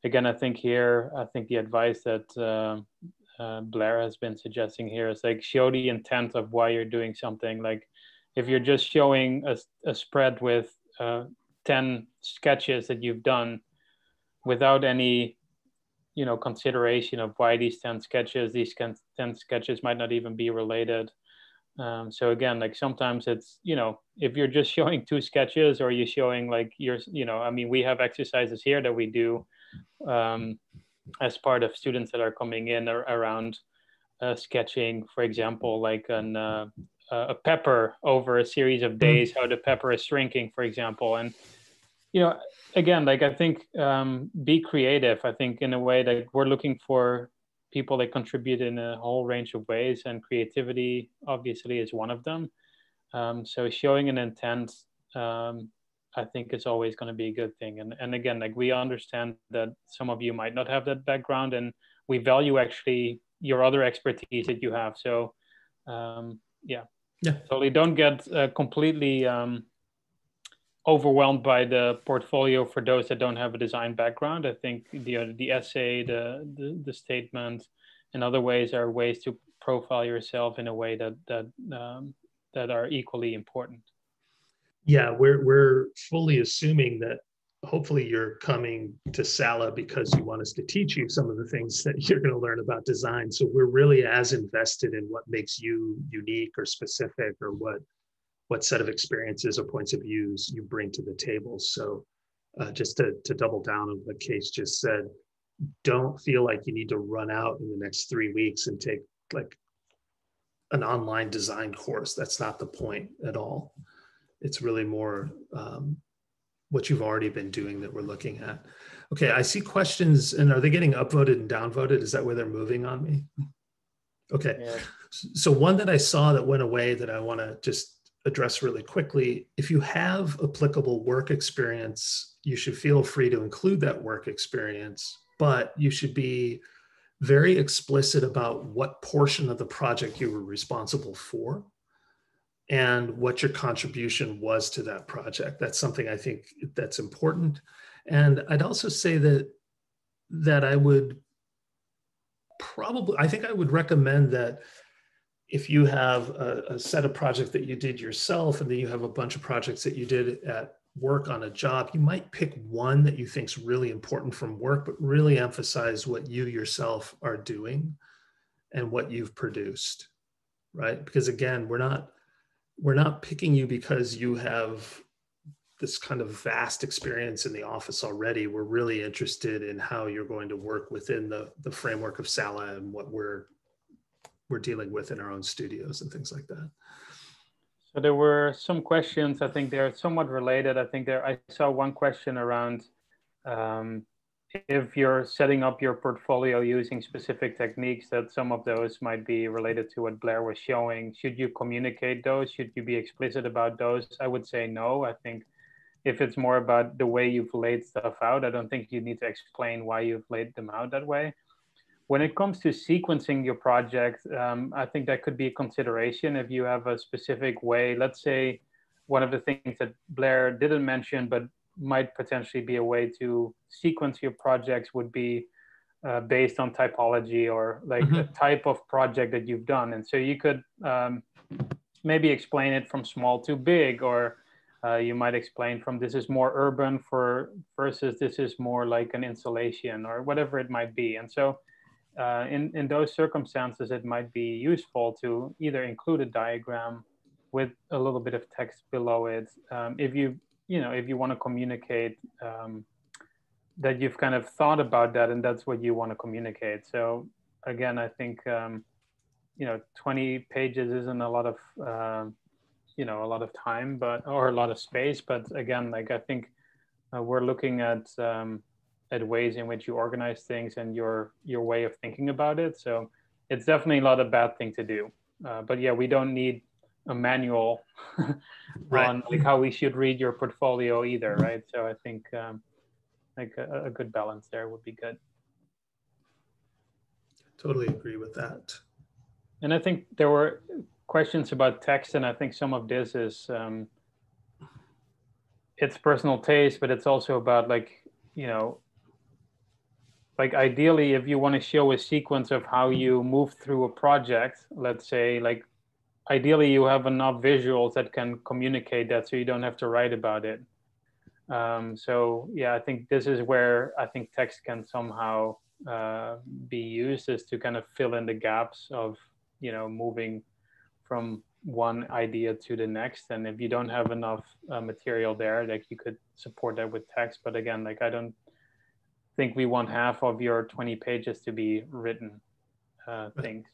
again, I think the advice that Blair has been suggesting here is like, show the intent of why you're doing something. Like if you're just showing a spread with 10 sketches that you've done without any, you know, consideration of why these 10 sketches might not even be related. So again, like sometimes it's, you know, if you're just showing 2 sketches, or you're showing like you know, I mean, we have exercises here that we do as part of students that are coming in around sketching, for example, like a pepper over a series of days, how the pepper is shrinking, for example. And, you know, again, like I think be creative. I think in a way that we're looking for people that contribute in a whole range of ways, and creativity obviously is one of them. So showing an intent, I think is always going to be a good thing. And again, like we understand that some of you might not have that background, and we value actually your other expertise that you have. So yeah. Totally don't get completely overwhelmed by the portfolio for those that don't have a design background. I think the essay, the statement, and other ways are ways to profile yourself in a way that are equally important. Yeah, we're fully assuming that hopefully you're coming to SALA because you want us to teach you some of the things that you're going to learn about design. So we're really as invested in what makes you unique or specific, or what set of experiences or points of views you bring to the table. So just to double down on what Case just said, don't feel like you need to run out in the next 3 weeks and take like an online design course. That's not the point at all. It's really more what you've already been doing that we're looking at. Okay, I see questions, and are they getting upvoted and downvoted? Is that where they're moving on me? Okay, yeah. So one that I saw that went away that I want to just address really quickly: if you have applicable work experience, you should feel free to include that work experience, but you should be very explicit about what portion of the project you were responsible for and what your contribution was to that project. That's something I think that's important. And I'd also say that I would recommend that if you have a set of projects that you did yourself, and then you have a bunch of projects that you did at work on a job, you might pick one that you think is really important from work, but really emphasize what you yourself are doing and what you've produced, right? Because again, we're not picking you because you have this kind of vast experience in the office already. We're really interested in how you're going to work within the framework of SALA and what we're dealing with in our own studios and things like that. So there were some questions. I think they're somewhat related. I saw one question around if you're setting up your portfolio using specific techniques, that some of those might be related to what Blair was showing. Should you communicate those? Should you be explicit about those? I would say no. I think if it's more about the way you've laid stuff out, I don't think you need to explain why you've laid them out that way. When it comes to sequencing your project, I think that could be a consideration if you have a specific way. Let's say one of the things that Blair didn't mention, but might potentially be a way to sequence your projects would be based on typology, or like a type of project that you've done. And so you could maybe explain it from small to big, or you might explain from this is more urban versus this is more like an installation, or whatever it might be. And so in those circumstances, it might be useful to either include a diagram with a little bit of text below it, if you want to communicate that you've kind of thought about that and that's what you want to communicate. So again, I think 20 pages isn't a lot of a lot of time, or a lot of space. But again, like I think we're looking at ways in which you organize things and your way of thinking about it. So it's definitely not a bad thing to do. But yeah, we don't need a manual Right. on like how we should read your portfolio either, right? So I think like a good balance there would be good. Totally agree with that. And I think there were questions about text, and I think some of this is it's personal taste, but it's also about like ideally, if you want to show a sequence of how you move through a project, let's say, like ideally you have enough visuals that can communicate that, so you don't have to write about it. So yeah, I think this is where I think text can somehow be used, is to kind of fill in the gaps of moving from one idea to the next. And if you don't have enough material there, like you could support that with text. But again, like I don't think we want half of your 20 pages to be written things.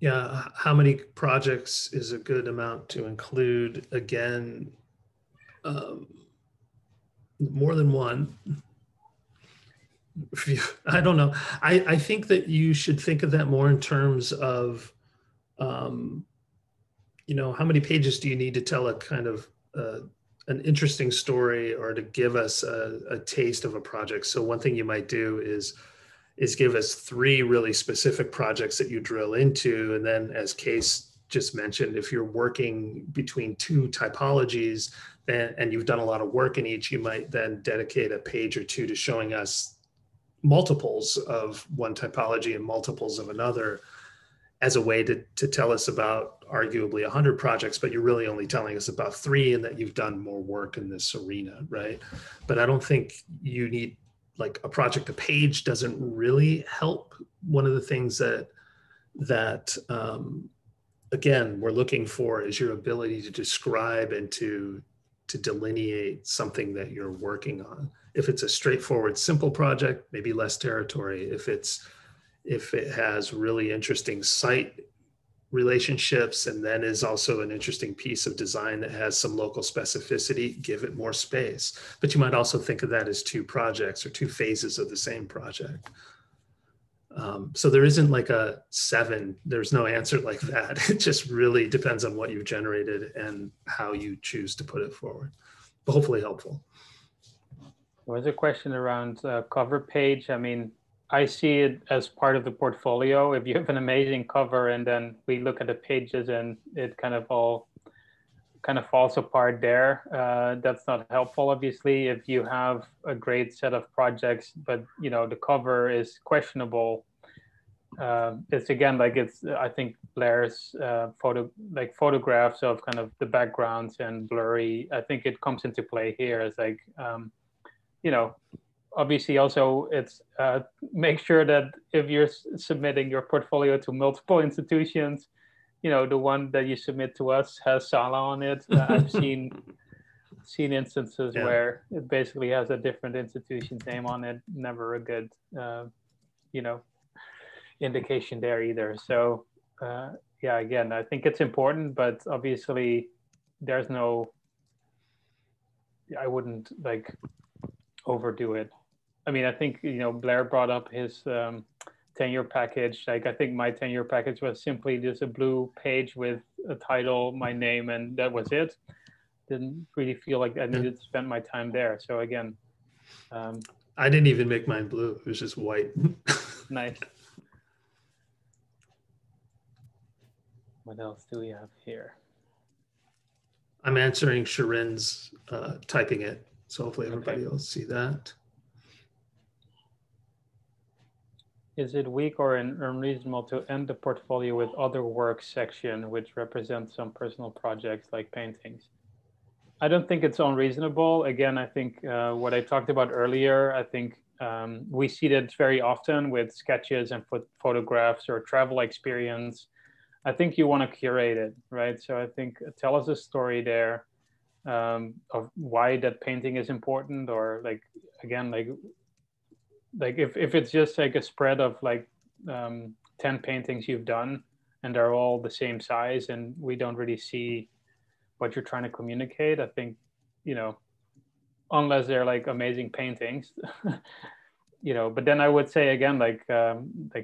Yeah, how many projects is a good amount to include? Again, more than one. I don't know. I think that you should think of that more in terms of, how many pages do you need to tell a kind of an interesting story, or to give us a taste of a project. So one thing you might do is give us 3 really specific projects that you drill into. And then, as Case just mentioned, if you're working between 2 typologies and you've done a lot of work in each, you might then dedicate a page or 2 to showing us multiples of one typology and multiples of another, as a way to tell us about arguably 100 projects, but you're really only telling us about 3, and that you've done more work in this arena, right? But I don't think you need, like, a project a page doesn't really help. One of the things that again, we're looking for is your ability to describe and to delineate something that you're working on. If it's a straightforward, simple project, maybe less territory. If it has really interesting site relationships, and then is also an interesting piece of design that has some local specificity, give it more space. But you might also think of that as 2 projects or 2 phases of the same project. So there isn't like a 7, there's no answer like that. It just really depends on what you've generated and how you choose to put it forward. But hopefully helpful. There was a question around cover page. I mean, I see it as part of the portfolio. If you have an amazing cover and then we look at the pages and it kind of all kind of falls apart there, that's not helpful, obviously. If you have a great set of projects, but the cover is questionable, it's again like I think Blair's photographs of kind of the backgrounds and blurry. I think it comes into play here as like obviously also it's make sure that if you're submitting your portfolio to multiple institutions, the one that you submit to us has Sala on it. I've seen instances where it basically has a different institution's name on it. Never a good indication there either. So yeah, again, I think it's important, but obviously there's I wouldn't like overdo it. I mean, I think, Blair brought up his tenure package. Like, I think my tenure package was simply just a blue page with a title, my name, and that was it. Didn't really feel like I needed to spend my time there. So again, I didn't even make mine blue. It was just white. Nice. What else do we have here? I'm answering Sharin's typing it, so hopefully everybody will see that. Is it weak or unreasonable to end the portfolio with other work section, which represents some personal projects like paintings? I don't think it's unreasonable. Again, I think what I talked about earlier, I think we see that very often with sketches and photographs or travel experience. I think you want to curate it, right? So I think tell us a story there of why that painting is important, or like, again, like if it's just like a spread of like 10 paintings you've done and they're all the same size and we don't really see what you're trying to communicate, I think, you know, unless they're like amazing paintings, you know, but then I would say again, like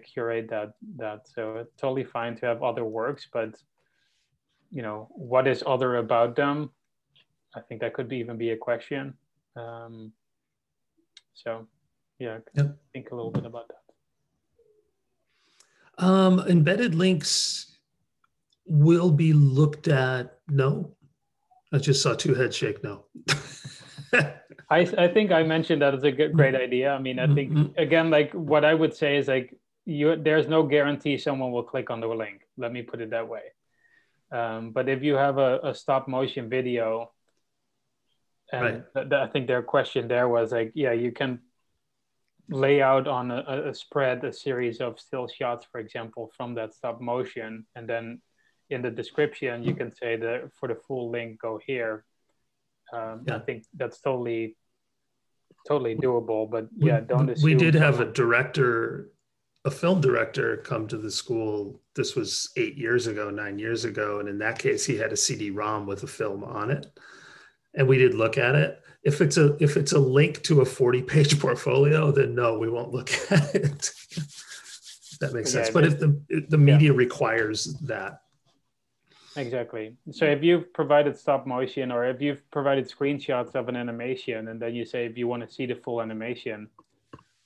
curate that. So it's totally fine to have other works, but you know, what is other about them? I think that could even be a question. So yeah, Yep. think a little bit about that. Embedded links will be looked at. No, I just saw two heads shake no. I think I mentioned that as a great idea. I mean, I think, again, like what I would say is like, there's no guarantee someone will click on the link. Let me put it that way. But if you have a stop motion video, and right. I think their question there was like, yeah, you can lay out on a spread a series of still shots, for example, from that stop motion. And then in the description, you can say that for the full link, go here. Yeah. I think that's totally doable, but yeah, don't assume. We did have a film director come to the school. This was 9 years ago. And in that case, he had a CD-ROM with a film on it. And we did look at it. If it's a link to a 40-page portfolio, then no, we won't look at it. That makes sense. But if the media requires that. Exactly. So if you've provided stop motion, or if you've provided screenshots of an animation, and then you say, if you want to see the full animation,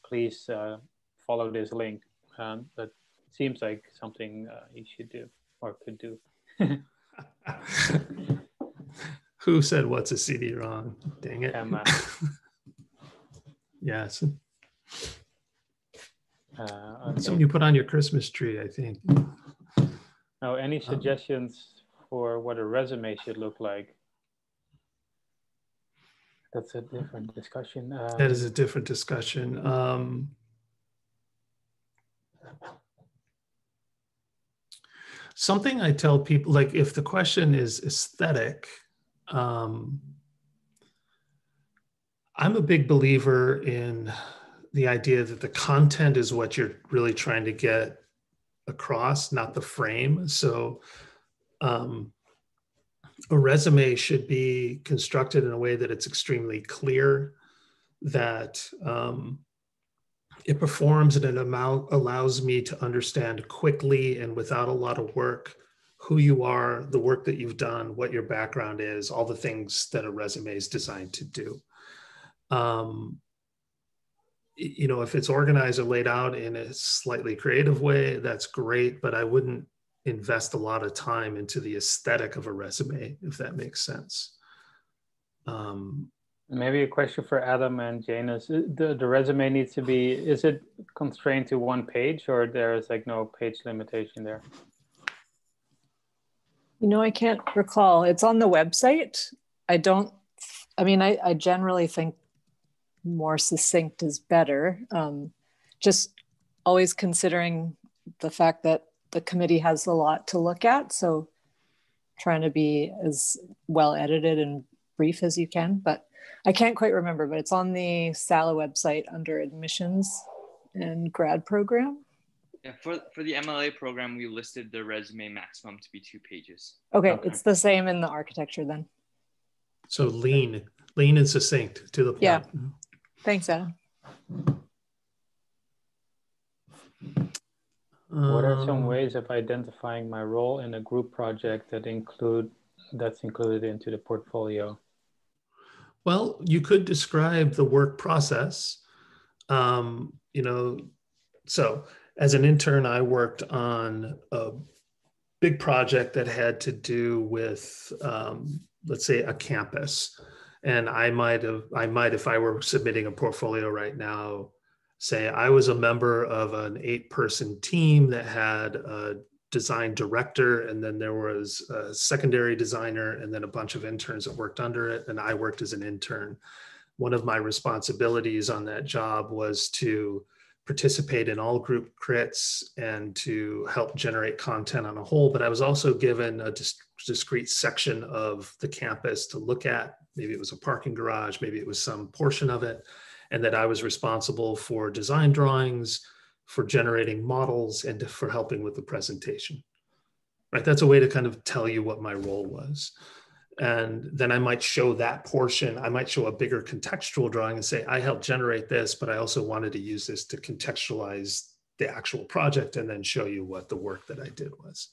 please follow this link. That seems like something you should do or could do. Who said what's a CD-ROM? Dang it. Yes. Something you put on your Christmas tree, I think. Now, any suggestions for what a resume should look like? That's a different discussion. That is a different discussion. Something I tell people, like if the question is aesthetic, I'm a big believer in the idea that the content is what you're really trying to get across, not the frame. So a resume should be constructed in a way that it's extremely clear, that it performs in an amount allows me to understand quickly and without a lot of work who you are, the work that you've done, what your background is, all the things that a resume is designed to do. You know, if it's organized or laid out in a slightly creative way, that's great, but I wouldn't invest a lot of time into the aesthetic of a resume, if that makes sense. Maybe a question for Adam and Janus. The resume needs to be, is it constrained to one page, or there's like no page limitation there? You know, I can't recall. It's on the website. I generally think more succinct is better. Just always considering the fact that the committee has a lot to look at. So trying to be as well edited and brief as you can, but I can't quite remember, but it's on the SALA website under admissions and grad program. Yeah, for the MLA program, we listed the resume maximum to be 2 pages. Okay, it's the same in the architecture then. So lean and succinct to the point. Yeah, thanks, Adam. What are some ways of identifying my role in a group project that's included into the portfolio? Well, you could describe the work process. You know, so as an intern, I worked on a big project that had to do with, let's say, a campus. And I might, if I were submitting a portfolio right now, say I was a member of an 8-person team that had a design director, and then there was a secondary designer, and then a bunch of interns that worked under it, and I worked as an intern. One of my responsibilities on that job was to participate in all group crits and to help generate content on a whole, but I was also given a discrete section of the campus to look at. Maybe it was a parking garage, maybe it was some portion of it, and that I was responsible for design drawings, for generating models, and for helping with the presentation. Right, that's a way to kind of tell you what my role was. And then I might show that portion. I might show a bigger contextual drawing and say, I helped generate this, but I also wanted to use this to contextualize the actual project and then show you what the work that I did was.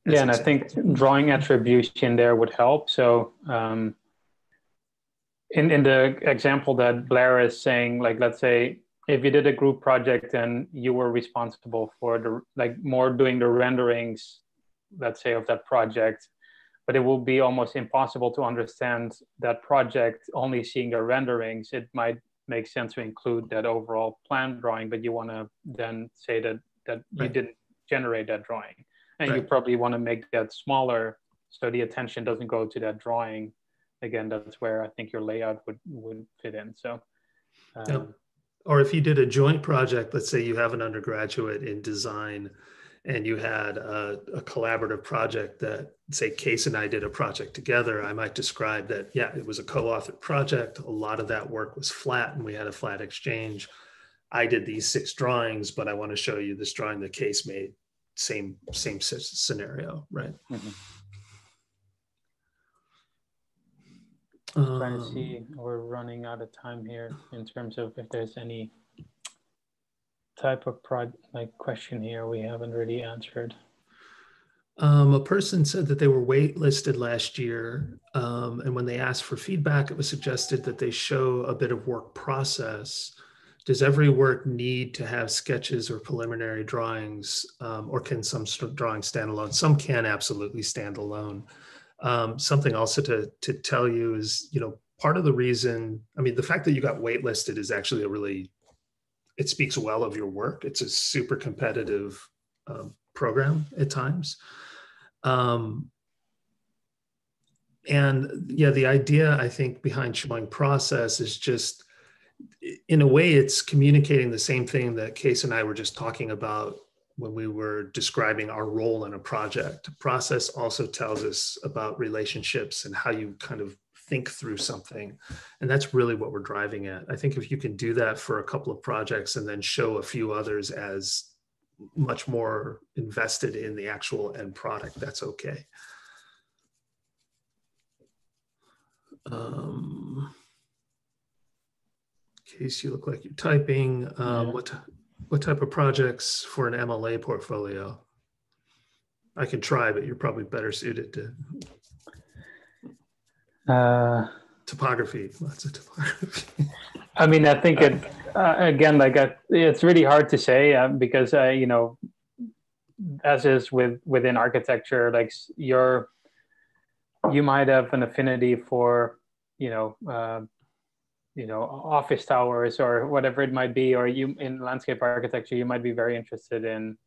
Yeah, and I think drawing attribution there would help. So in the example that Blair is saying, like, let's say if you did a group project and you were responsible for the, like, more doing the renderings, let's say, of that project, but it will be almost impossible to understand that project only seeing the renderings. It might make sense to include that overall plan drawing, but you want to then say that you didn't generate that drawing. And you probably want to make that smaller so the attention doesn't go to that drawing. Again, that's where I think your layout would fit in. So, Or if you did a joint project, let's say you have an undergraduate in design and you had a collaborative project that, say, Case and I did a project together, I might describe that, yeah, it was a co-authored project. A lot of that work was flat and we had a flat exchange. I did these 6 drawings, but I want to show you this drawing that Case made, same scenario, right? Mm-hmm. Trying to see, we're running out of time here in terms of if there's any type of question here we haven't really answered. A person said that they were waitlisted last year, and when they asked for feedback, it was suggested that they show a bit of work process. Does every work need to have sketches or preliminary drawings, or can some drawings stand alone? Some can absolutely stand alone. Something also to tell you is, you know, part of the reason, I mean, the fact that you got waitlisted is actually it speaks well of your work. It's a super competitive program at times. And yeah, the idea, I think, behind showing process is just, in a way, it's communicating the same thing that Case and I were just talking about when we were describing our role in a project. Process also tells us about relationships and how you kind of think through something. And that's really what we're driving at. I think if you can do that for a couple of projects and then show a few others as much more invested in the actual end product, that's okay. Case, you look like you're typing. What type of projects for an MLA portfolio? I can try, but you're probably better suited to topography. Lots of topography. I mean, I think it again, it's really hard to say because you know, as is within architecture, like you might have an affinity for office towers or whatever it might be, or you in landscape architecture, you might be very interested in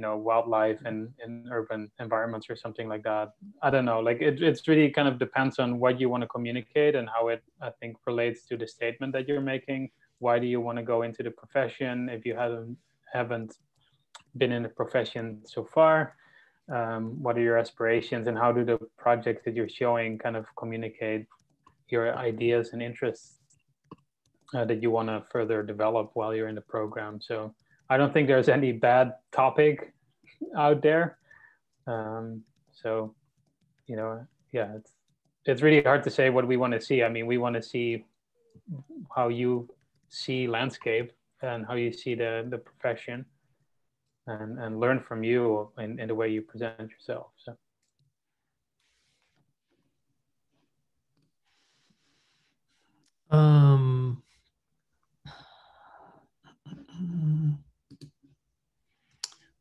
wildlife and in urban environments or something like that. I don't know, like it's really kind of depends on what you want to communicate and how it, I think, relates to the statement that you're making. Why do you want to go into the profession if you haven't been in the profession so far? What are your aspirations, and how do the projects that you're showing kind of communicate your ideas and interests that you want to further develop while you're in the program? So I don't think there's any bad topic out there. So, you know, yeah, it's really hard to say what we want to see. I mean, we want to see how you see landscape and how you see the profession, and learn from you in the way you present yourself. So.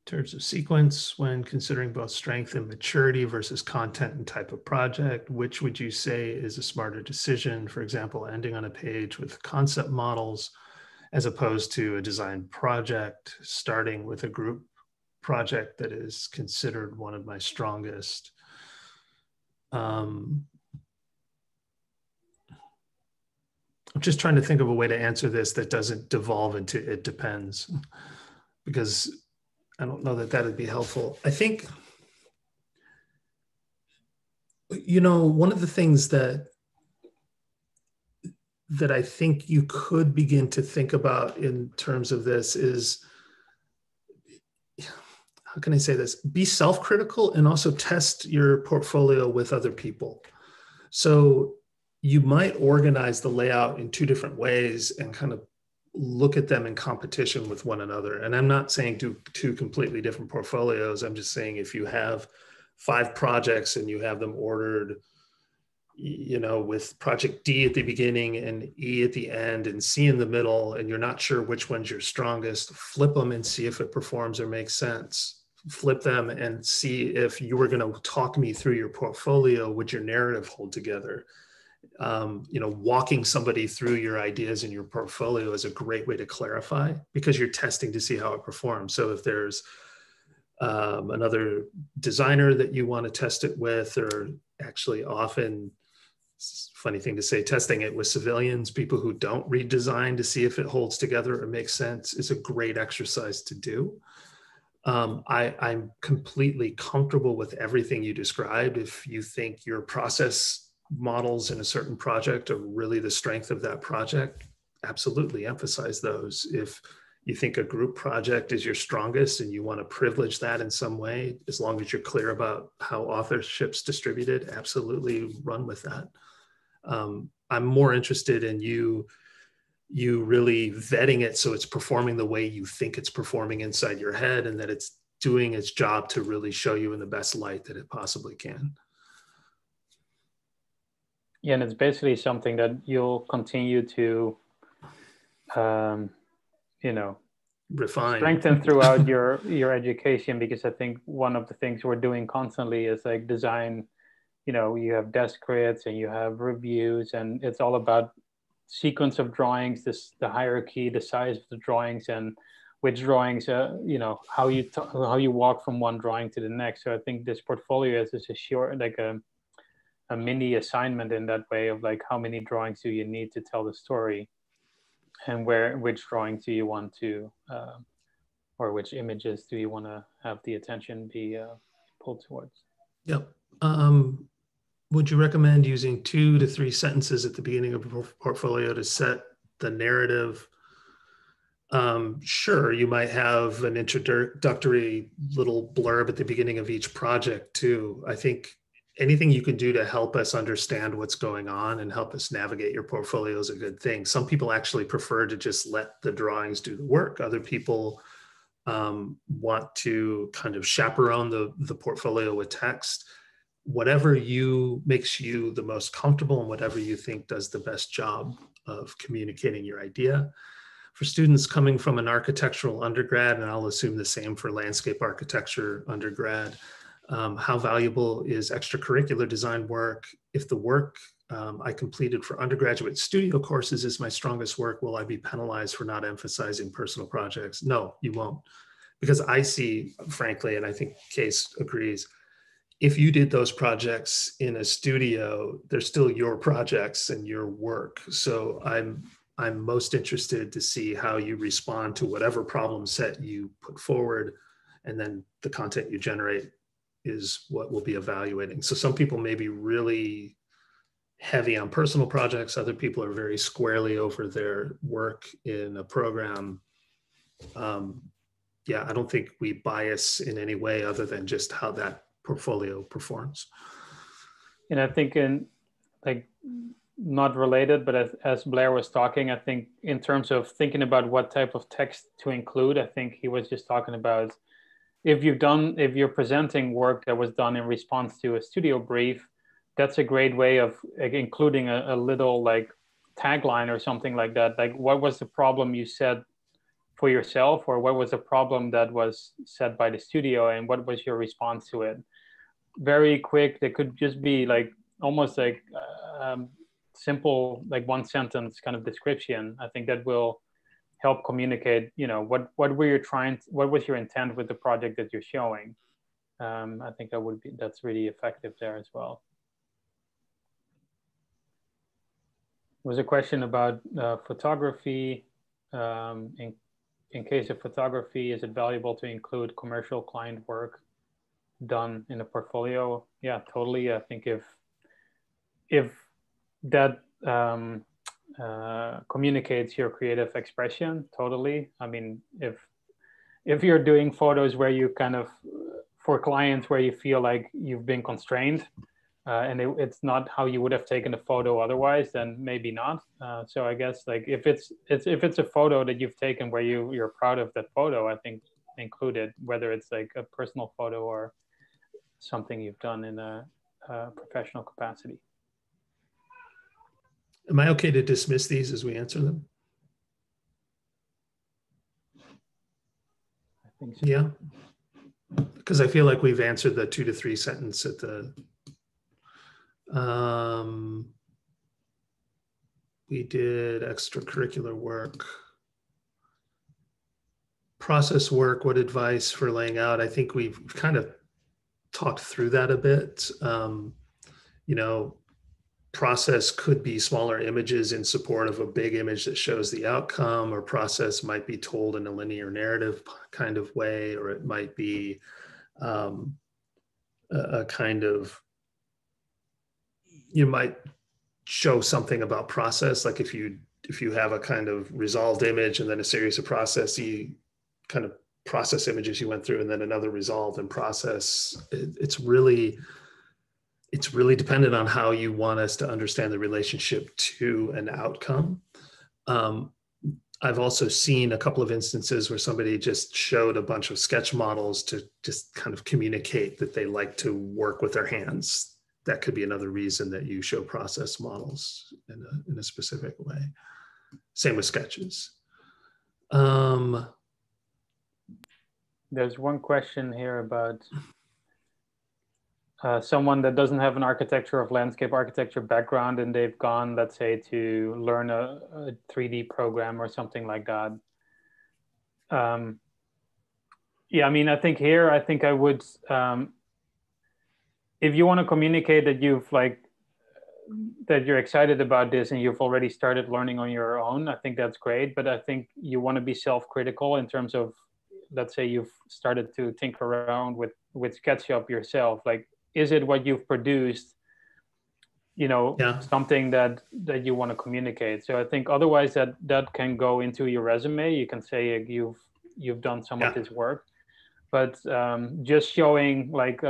In terms of sequence, when considering both strength and maturity versus content and type of project, which would you say is a smarter decision? For example, ending on a page with concept models as opposed to a design project, starting with a group project that is considered one of my strongest. I'm just trying to think of a way to answer this that doesn't devolve into it depends, because I don't know that that would be helpful. I think, you know, one of the things that I think you could begin to think about in terms of this is, how can I say this? Be self-critical and also test your portfolio with other people. So you might organize the layout in two different ways and kind of look at them in competition with one another. And I'm not saying do two completely different portfolios. I'm just saying if you have 5 projects and you have them ordered, you know, with project D at the beginning and E at the end and C in the middle, and you're not sure which one's your strongest, flip them and see if it performs or makes sense. Flip them and see if you were going to talk me through your portfolio, would your narrative hold together? You know, walking somebody through your ideas in your portfolio is a great way to clarify, because you're testing to see how it performs. So if there's another designer that you want to test it with, or actually often, funny thing to say, testing it with civilians, people who don't read design, to see if it holds together or makes sense, is a great exercise to do. I'm completely comfortable with everything you described. If you think your process models in a certain project are really the strength of that project, absolutely emphasize those. If you think a group project is your strongest and you want to privilege that in some way, as long as you're clear about how authorship's distributed, absolutely run with that. I'm more interested in you really vetting it so it's performing the way you think it's performing inside your head, and that it's doing its job to really show you in the best light that it possibly can. Yeah, and it's basically something that you'll continue to, you know, refine, strengthen throughout your education, because I think one of the things we're doing constantly is like design. You know, you have desk crits and you have reviews, and it's all about sequence of drawings, the hierarchy, the size of the drawings, and which drawings, you know, how you walk from one drawing to the next. So I think this portfolio is a short, like a mini assignment in that way, of like, how many drawings do you need to tell the story, and which drawings do you want to, or which images do you want to have the attention be pulled towards? Yep. Would you recommend using 2 to 3 sentences at the beginning of a portfolio to set the narrative? Sure, you might have an introductory little blurb at the beginning of each project too. I think anything you can do to help us understand what's going on and help us navigate your portfolio is a good thing. Some people actually prefer to just let the drawings do the work. Other people want to kind of chaperone the portfolio with text. Whatever makes you the most comfortable, and whatever you think does the best job of communicating your idea. For students coming from an architectural undergrad, and I'll assume the same for landscape architecture undergrad, how valuable is extracurricular design work? If the work I completed for undergraduate studio courses is my strongest work, will I be penalized for not emphasizing personal projects? No, you won't. Because I see, frankly, and I think Case agrees, if you did those projects in a studio, they're still your projects and your work. So I'm most interested to see how you respond to whatever problem set you put forward, and then the content you generate is what we'll be evaluating. So some people may be really heavy on personal projects. Other people are very squarely over their work in a program. Yeah, I don't think we bias in any way other than just how that portfolio performs. And I think, in like, not related, but as Blair was talking, I think in terms of thinking about what type of text to include, I think he was just talking about if you're presenting work that was done in response to a studio brief, that's a great way of including a little like tagline or something like that. Like, what was the problem you said for yourself, or what was the problem that was said by the studio, and what was your response to it? Very quick. They could just be like almost like simple, like one sentence kind of description. I think that will help communicate, what was your intent with the project that you're showing. I think that's really effective there as well. There was a question about photography. In case of photography, is it valuable to include commercial client work done in a portfolio? Yeah, totally. I think if that communicates your creative expression, totally. I mean, if you're doing photos where you kind of, for clients where you feel like you've been constrained, and it's not how you would have taken a photo otherwise, then maybe not. So I guess like if it's a photo that you've taken where you're proud of that photo, I think include it, whether it's like a personal photo or something you've done in a professional capacity. Am I okay to dismiss these as we answer them? I think so. Yeah, because I feel like we've answered the 2 to 3 sentence at the. We did extracurricular work. Process work, what advice for laying out? I think we've kind of talked through that a bit. Process could be smaller images in support of a big image that shows the outcome, or process might be told in a linear narrative kind of way, or it might be a kind of, you might show something about process, like if you have a kind of resolved image and then a series of processy kind of process images you went through, and then another resolved and process. It's really dependent on how you want us to understand the relationship to an outcome. I've also seen a couple of instances where somebody just showed a bunch of sketch models to just kind of communicate that they like to work with their hands. That could be another reason that you show process models in a specific way. Same with sketches. There's one question here about someone that doesn't have an landscape architecture background, and they've gone, let's say, to learn a 3D program or something like that. Yeah, I mean, I think I would, if you want to communicate that that you're excited about this and you've already started learning on your own, I think that's great. But I think you want to be self-critical in terms of, let's say you've started to tinker around with SketchUp yourself. Like, is it what you've produced, something that you want to communicate? So I think otherwise that can go into your resume. You can say you've done some of this work, but just showing like,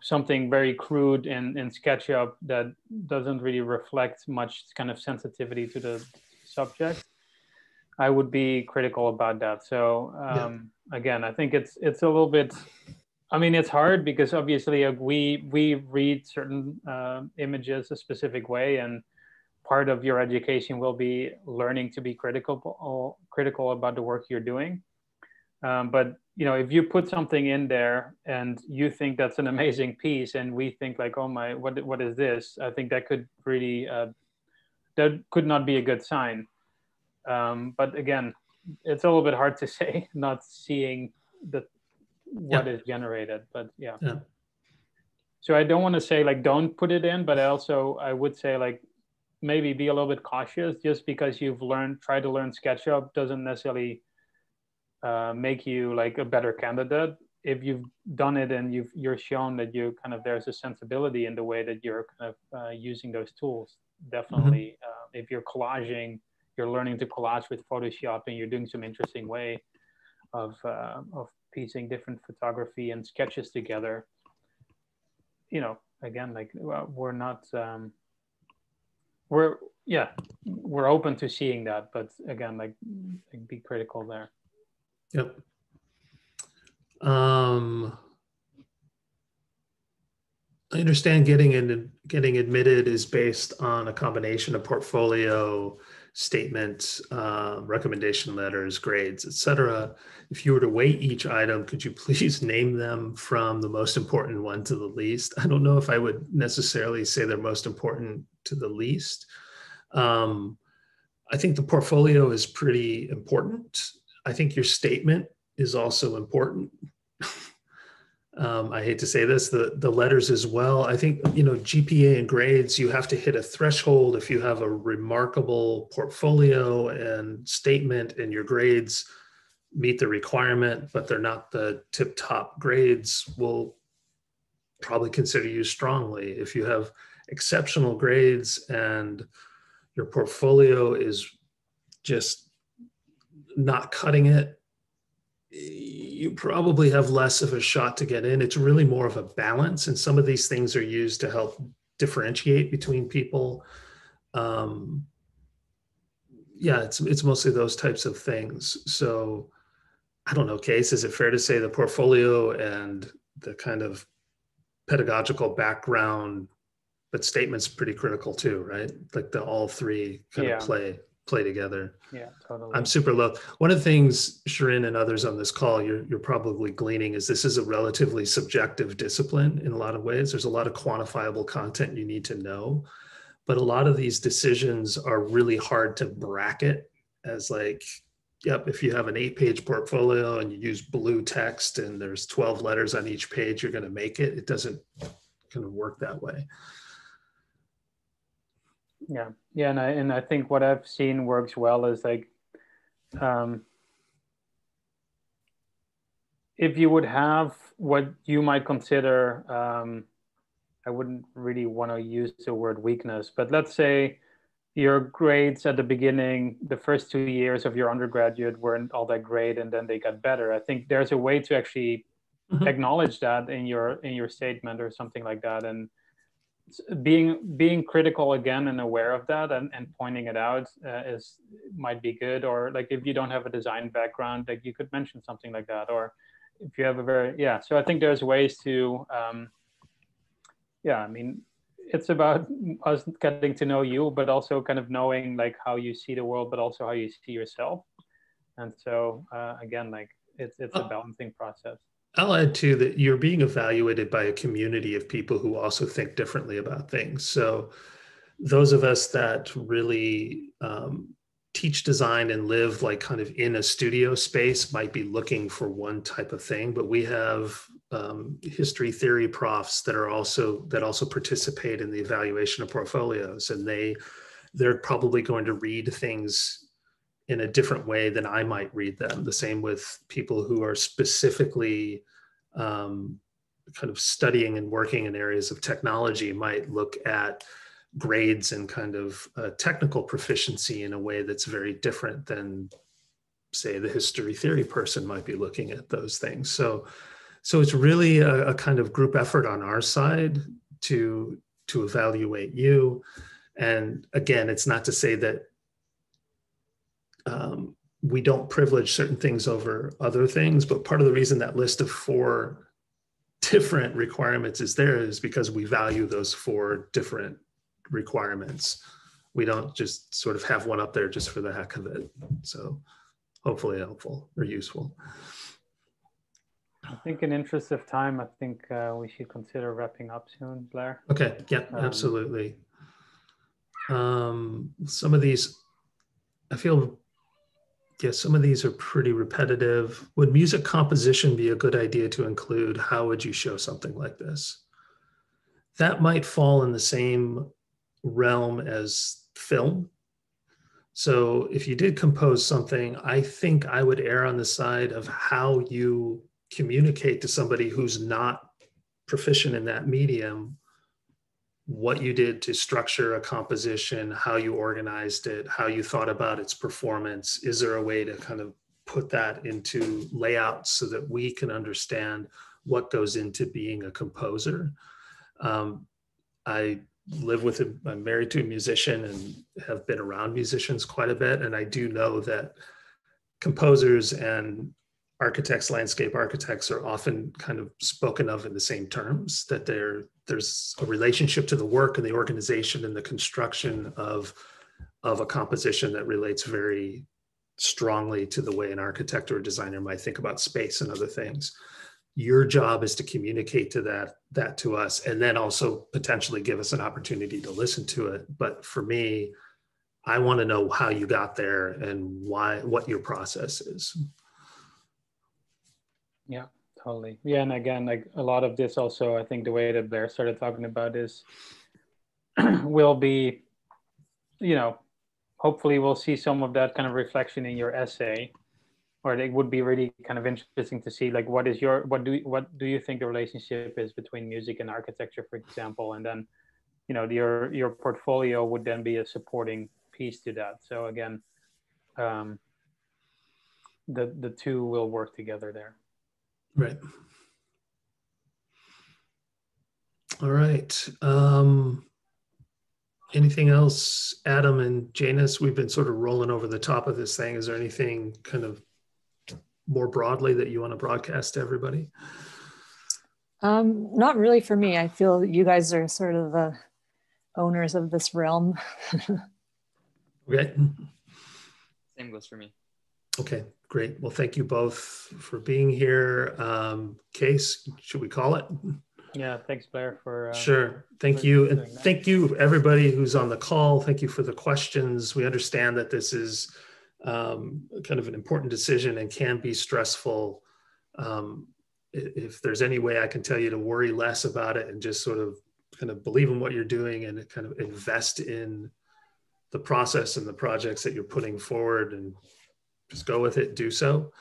something very crude in SketchUp that doesn't really reflect much kind of sensitivity to the subject, I would be critical about that. So again, I think it's a little bit, I mean, it's hard because obviously we read certain images a specific way, and part of your education will be learning to be critical about the work you're doing. But if you put something in there and you think that's an amazing piece, and we think like, oh my, what is this? I think that could really, that could not be a good sign. But again, it's a little bit hard to say, not seeing what is generated, but yeah. So I don't want to say like, don't put it in, but I would say like, maybe be a little bit cautious. Just because you've tried to learn SketchUp doesn't necessarily make you like a better candidate. If you've done it and you're shown that you kind of, there's a sensibility in the way that you're kind of using those tools, definitely. If you're collaging, you're learning to collage with Photoshop, and you're doing some interesting way of piecing different photography and sketches together, again, like we're not, we're open to seeing that, but again, like be critical there. Yep. I understand getting admitted is based on a combination of portfolio, statement, recommendation letters, grades, etc. If you were to weight each item, could you please name them from the most important one to the least? I don't know if I would necessarily say they're most important to the least. I think the portfolio is pretty important. I think your statement is also important. I hate to say this, the letters as well. I think, GPA and grades, you have to hit a threshold if you have a remarkable portfolio and statement and your grades meet the requirement, but they're not the tip top grades, we'll probably consider you strongly. If you have exceptional grades and your portfolio is just not cutting it, you probably have less of a shot to get in. It's really more of a balance. And some of these things are used to help differentiate between people. Yeah, it's mostly those types of things. So I don't know, Case, is it fair to say the portfolio and the kind of pedagogical background, but statement's pretty critical too, right? Like all three kind of play together. Yeah, totally. I'm super low. One of the things, Shirin and others on this call, you're probably gleaning is this is a relatively subjective discipline in a lot of ways. There's a lot of quantifiable content you need to know, but a lot of these decisions are really hard to bracket as like, yep, if you have an 8-page portfolio and you use blue text and there's 12 letters on each page, you're going to make it. It doesn't kind of work that way. Yeah, and I think what I've seen works well is like, if you would have what you might consider, I wouldn't really want to use the word weakness, but let's say your grades at the beginning, the first 2 years of your undergraduate weren't all that great, and then they got better. I think there's a way to actually acknowledge that in your statement or something like that, and being critical again and aware of that and pointing it out might be good. Or like if you don't have a design background, like you could mention something like that. Or if you have a so I think there's ways to I mean, it's about us getting to know you, but also kind of knowing like how you see the world, but also how you see yourself. And so again, like it's a balancing process. I'll add too that you're being evaluated by a community of people who also think differently about things. So those of us that really teach design and live like kind of in a studio space might be looking for one type of thing, but we have history theory profs that also participate in the evaluation of portfolios, and they're probably going to read things in a different way than I might read them. The same with people who are specifically kind of studying and working in areas of technology might look at grades and kind of technical proficiency in a way that's very different than, say, the history theory person might be looking at those things. So it's really a kind of group effort on our side to evaluate you. And again, it's not to say that we don't privilege certain things over other things, but part of the reason that list of 4 different requirements is there is because we value those 4 different requirements. We don't just sort of have one up there just for the heck of it. So hopefully helpful or useful. I think in interest of time, I think we should consider wrapping up soon, Blair. Okay, yeah, absolutely. Some of these, I feel, some of these are pretty repetitive. Would music composition be a good idea to include? How would you show something like this? That might fall in the same realm as film. So if you did compose something, I think I would err on the side of how you communicate to somebody who's not proficient in that medium what you did to structure a composition, how you organized it, how you thought about its performance. Is there a way to kind of put that into layouts so that we can understand what goes into being a composer? I live with I'm married to a musician and have been around musicians quite a bit. And I do know that composers and architects, landscape architects are often kind of spoken of in the same terms, that there's a relationship to the work and the organization and the construction of a composition that relates very strongly to the way an architect or a designer might think about space and other things. Your job is to communicate to that to us, and then also potentially give us an opportunity to listen to it. But for me, I want to know how you got there and what your process is. Yeah, totally. Yeah, and again, like a lot of this also, I think the way that Blair started talking about is will be, you know, hopefully we'll see some of that kind of reflection in your essay, or it would be really kind of interesting to see like what do you think the relationship is between music and architecture, for example, and then, you know, your portfolio would then be a supporting piece to that. So again, the two will work together there. Right. All right. Anything else, Adam and Janus? We've been sort of rolling over the top of this thing. Is there anything kind of more broadly that you want to broadcast to everybody? Not really for me. I feel you guys are sort of the owners of this realm. Okay. Same goes for me. Okay, great. Well, thank you both for being here. Case, should we call it? Yeah, thanks, Blair, for sure. Thank you. And thank you, everybody who's on the call. Thank you for the questions. We understand that this is kind of an important decision and can be stressful. If there's any way I can tell you to worry less about it and just sort of kind of believe in what you're doing and kind of invest in the process and the projects that you're putting forward and just go with it, do so.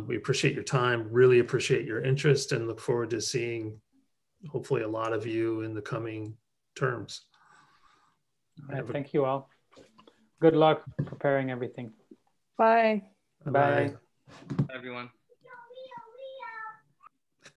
We appreciate your time, really appreciate your interest, and look forward to seeing hopefully a lot of you in the coming terms. All right, thank you all. Good luck preparing everything. Bye. Bye. Bye, everyone.